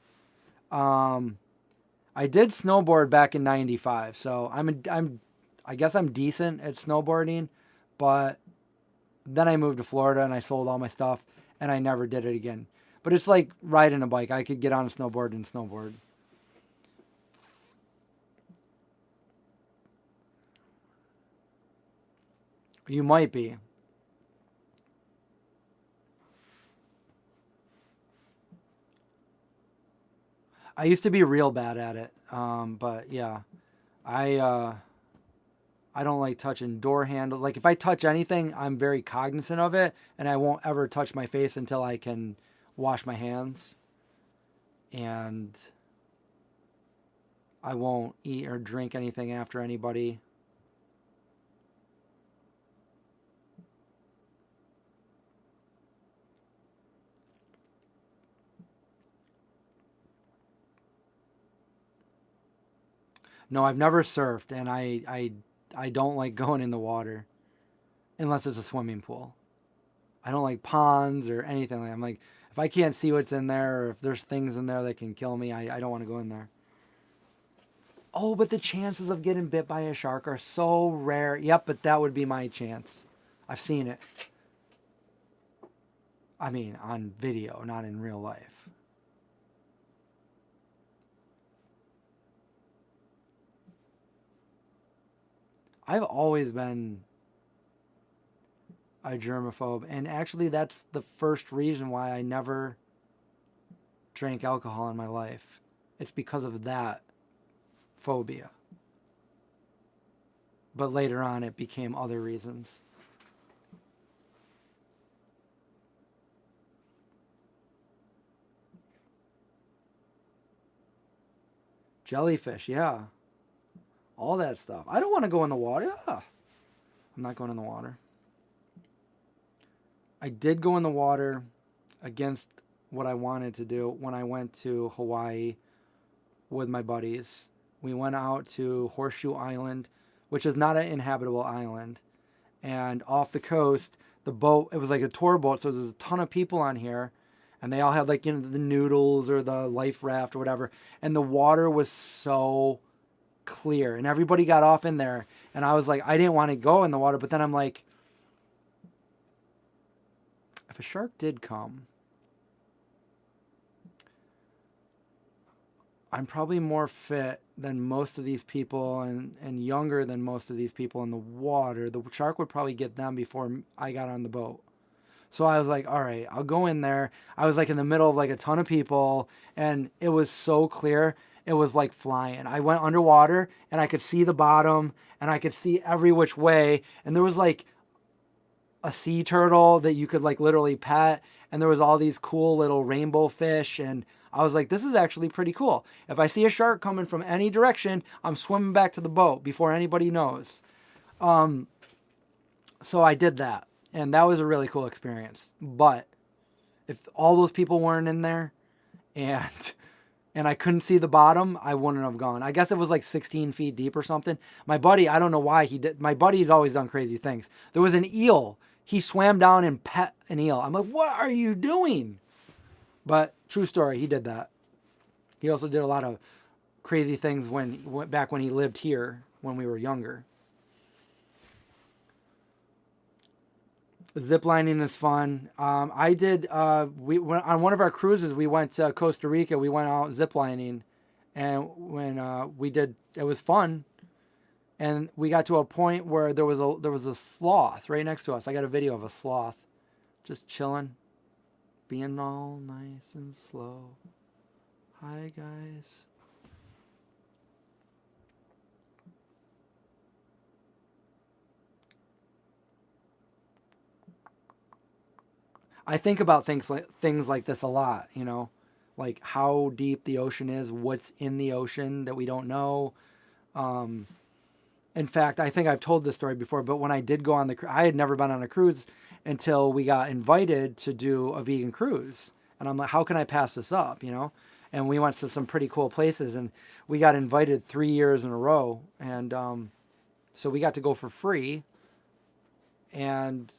S1: Um, I did snowboard back in '95, so I guess I'm decent at snowboarding, but then I moved to Florida and I sold all my stuff and I never did it again. But it's like riding a bike. I could get on a snowboard and snowboard. You might be. I used to be real bad at it. But yeah, I uh, I don't like touching door handles. Like if I touch anything, I'm very cognizant of it, and I won't ever touch my face until I can wash my hands. And I won't eat or drink anything after anybody. No, I've never surfed, and I don't like going in the water unless it's a swimming pool. I don't like ponds or anything like that. I'm like, if I can't see what's in there or if there's things in there that can kill me, I don't want to go in there. Oh, but the chances of getting bit by a shark are so rare. Yep, but that would be my chance. I've seen it. I mean, on video, not in real life. I've always been a germaphobe, and actually, that's the first reason why I never drank alcohol in my life. It's because of that phobia. But later on, it became other reasons. Jellyfish, yeah. All that stuff. I don't want to go in the water. Ah, I'm not going in the water. I did go in the water against what I wanted to do when I went to Hawaii with my buddies. We went out to Horseshoe Island, which is not an inhabitable island. And off the coast, the boat, it was like a tour boat, so there's a ton of people on here. And they all had like, the noodles or the life raft or whatever. And the water was so clear. And everybody got off in there. And I was like, I didn't want to go in the water. But then I'm like, if a shark did come, I'm probably more fit than most of these people and younger than most of these people in the water. The shark would probably get them before I got on the boat. So I was like, all right, I'll go in there. I was like in the middle of like a ton of people and it was so clear. It was like flying. I went underwater and I could see the bottom and I could see every which way. And there was like a sea turtle that you could like literally pet. And there was all these cool little rainbow fish. And I was like, this is actually pretty cool. If I see a shark coming from any direction, I'm swimming back to the boat before anybody knows. So I did that. And that was a really cool experience. But if all those people weren't in there and and I couldn't see the bottom, I wouldn't have gone. I guess it was like 16 feet deep or something. My buddy, I don't know why he did. My buddy's always done crazy things. There was an eel. He swam down and pet an eel. I'm like, what are you doing? But true story, he did that. He also did a lot of crazy things back when he lived here when we were younger. Zip lining is fun. I did. We went on one of our cruises. We went to Costa Rica. We went out zip lining, and when we did, it was fun. And we got to a point where there was a sloth right next to us. I got a video of a sloth, just chilling, being all nice and slow. Hi guys. I think about things like this a lot, like how deep the ocean is, what's in the ocean that we don't know. Um, in fact, I think I've told this story before, but when I did go on I had never been on a cruise until we got invited to do a vegan cruise, and I'm like, how can I pass this up, And we went to some pretty cool places, and we got invited 3 years in a row, and so we got to go for free, and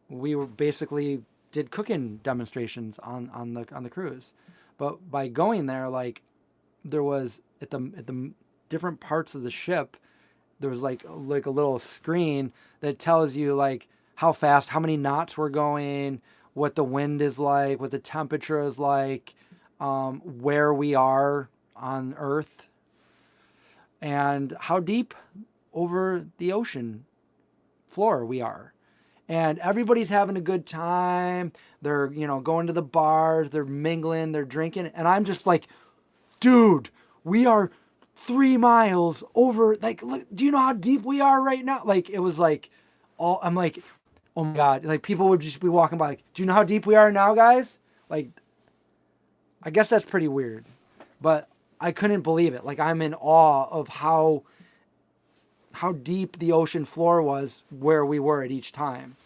S1: we were basically did cooking demonstrations on the cruise. But by going there, like, there was at the different parts of the ship, there was like a little screen that tells you like how fast, how many knots we're going, what the wind is like, what the temperature is like, where we are on Earth, and how deep over the ocean floor we are. And everybody's having a good time. They're, going to the bars, they're mingling, they're drinking. And I'm just like, dude, we are 3 miles over. Like, look, do you know how deep we are right now? Like, it was like, I'm like, oh my God. Like, people would just be walking by, like, do you know how deep we are now, guys? Like, I guess that's pretty weird. But I couldn't believe it. Like, I'm in awe of how deep the ocean floor was where we were at each time.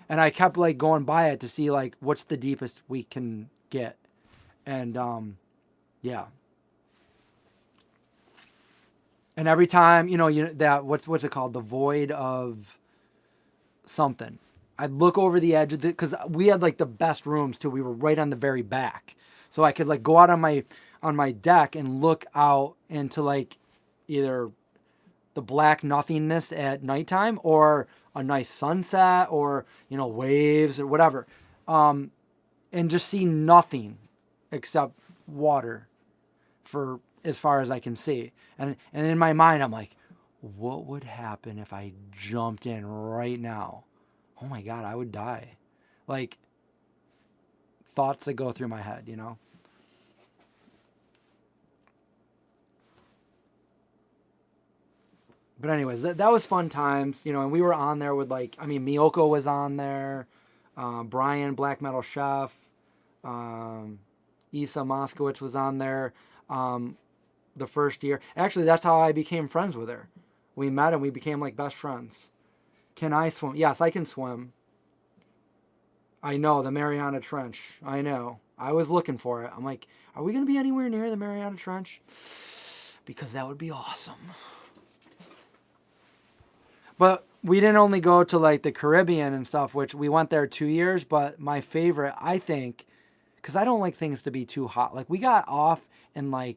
S1: And I kept like going by it to see like what's the deepest we can get. And yeah. And every time, that what's it called? The void of something. I'd look over the edge of because we had like the best rooms too. We were right on the very back. So I could like go out on my deck and look out into like either the black nothingness at nighttime or a nice sunset or, waves or whatever. And just see nothing except water for as far as I can see. And in my mind, I'm like, what would happen if I jumped in right now? Oh my God, I would die. Like, thoughts that go through my head, But anyways, that was fun times, and we were on there with Miyoko was on there, Brian, Black Metal Chef, Isa Moskowitz was on there the first year. Actually, that's how I became friends with her. We met and we became like best friends. Can I swim? Yes, I can swim. I know, the Mariana Trench. I know. I was looking for it. I'm like, are we going to be anywhere near the Mariana Trench? Because that would be awesome. But we didn't only go to like the Caribbean and stuff, which we went there 2 years. But my favorite, I think, because I don't like things to be too hot. Like we got off in the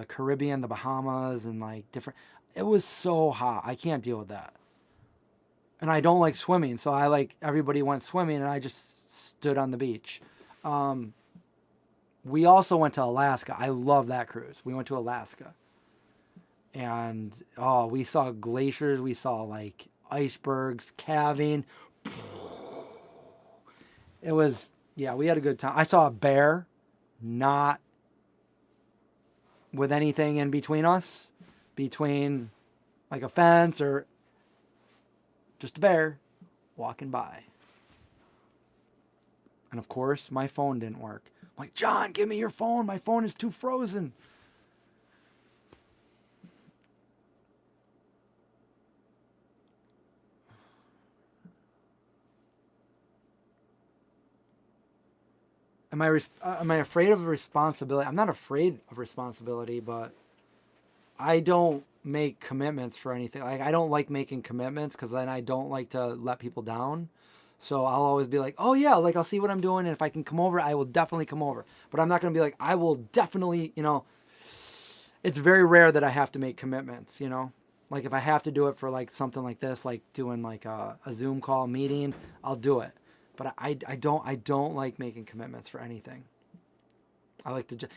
S1: Caribbean, the Bahamas, and like different. It was so hot. I can't deal with that. And I don't like swimming, so everybody went swimming, and I just stood on the beach. We also went to Alaska. I love that cruise. We went to Alaska. And we saw glaciers, we saw like icebergs calving. It was, yeah, we had a good time. I saw a bear, not with anything in between us, between like a fence or just a bear walking by. And of course, my phone didn't work. I'm like, John, give me your phone. My phone is too frozen. Am I afraid of responsibility? I'm not afraid of responsibility, but I don't make commitments for anything. Like I don't like making commitments because then I don't like to let people down. So I'll always be like, oh yeah, like I'll see what I'm doing, and if I can come over, I will definitely come over. But I'm not gonna be like, I will definitely, It's very rare that I have to make commitments, Like if I have to do it for like something like this, like doing like a Zoom call meeting, I'll do it. But I don't like making commitments for anything. I like to,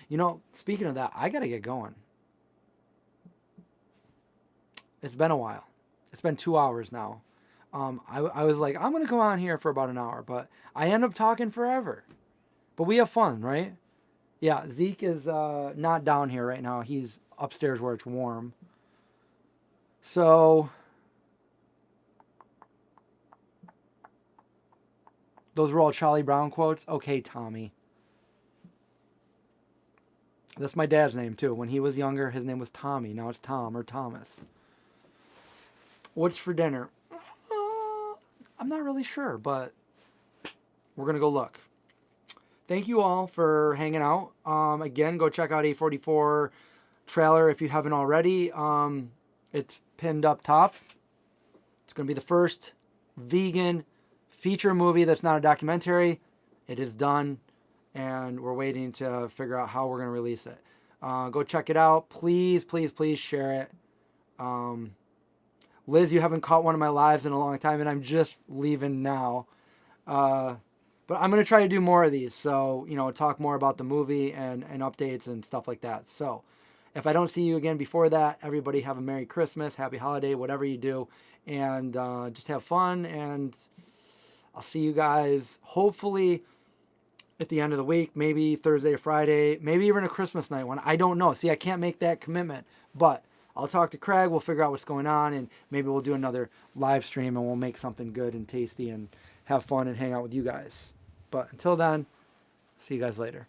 S1: speaking of that, I got to get going. It's been a while. It's been 2 hours now. I was like, I'm going to come on here for about an hour, but I end up talking forever. But we have fun, right? Yeah, Zeke is not down here right now. He's upstairs where it's warm. So, those were all Charlie Brown quotes? Okay, Tommy. That's my dad's name, too. When he was younger, his name was Tommy. Now it's Tom or Thomas. What's for dinner? I'm not really sure, but we're going to go look. Thank you all for hanging out. Again, go check out A44 trailer if you haven't already. It's pinned up top. It's going to be the first vegan feature movie that's not a documentary. It is done, and we're waiting to figure out how we're going to release it. Go check it out. Please, please, please share it. Liz, you haven't caught one of my lives in a long time, and I'm just leaving now. But I'm going to try to do more of these. So, talk more about the movie and updates and stuff like that. So, if I don't see you again before that, everybody have a Merry Christmas, Happy Holiday, whatever you do. And just have fun. And I'll see you guys hopefully at the end of the week. Maybe Thursday or Friday. Maybe even a Christmas night one. I don't know. See, I can't make that commitment. But I'll talk to Craig. We'll figure out what's going on. And maybe we'll do another live stream. And we'll make something good and tasty and have fun and hang out with you guys. But until then, see you guys later.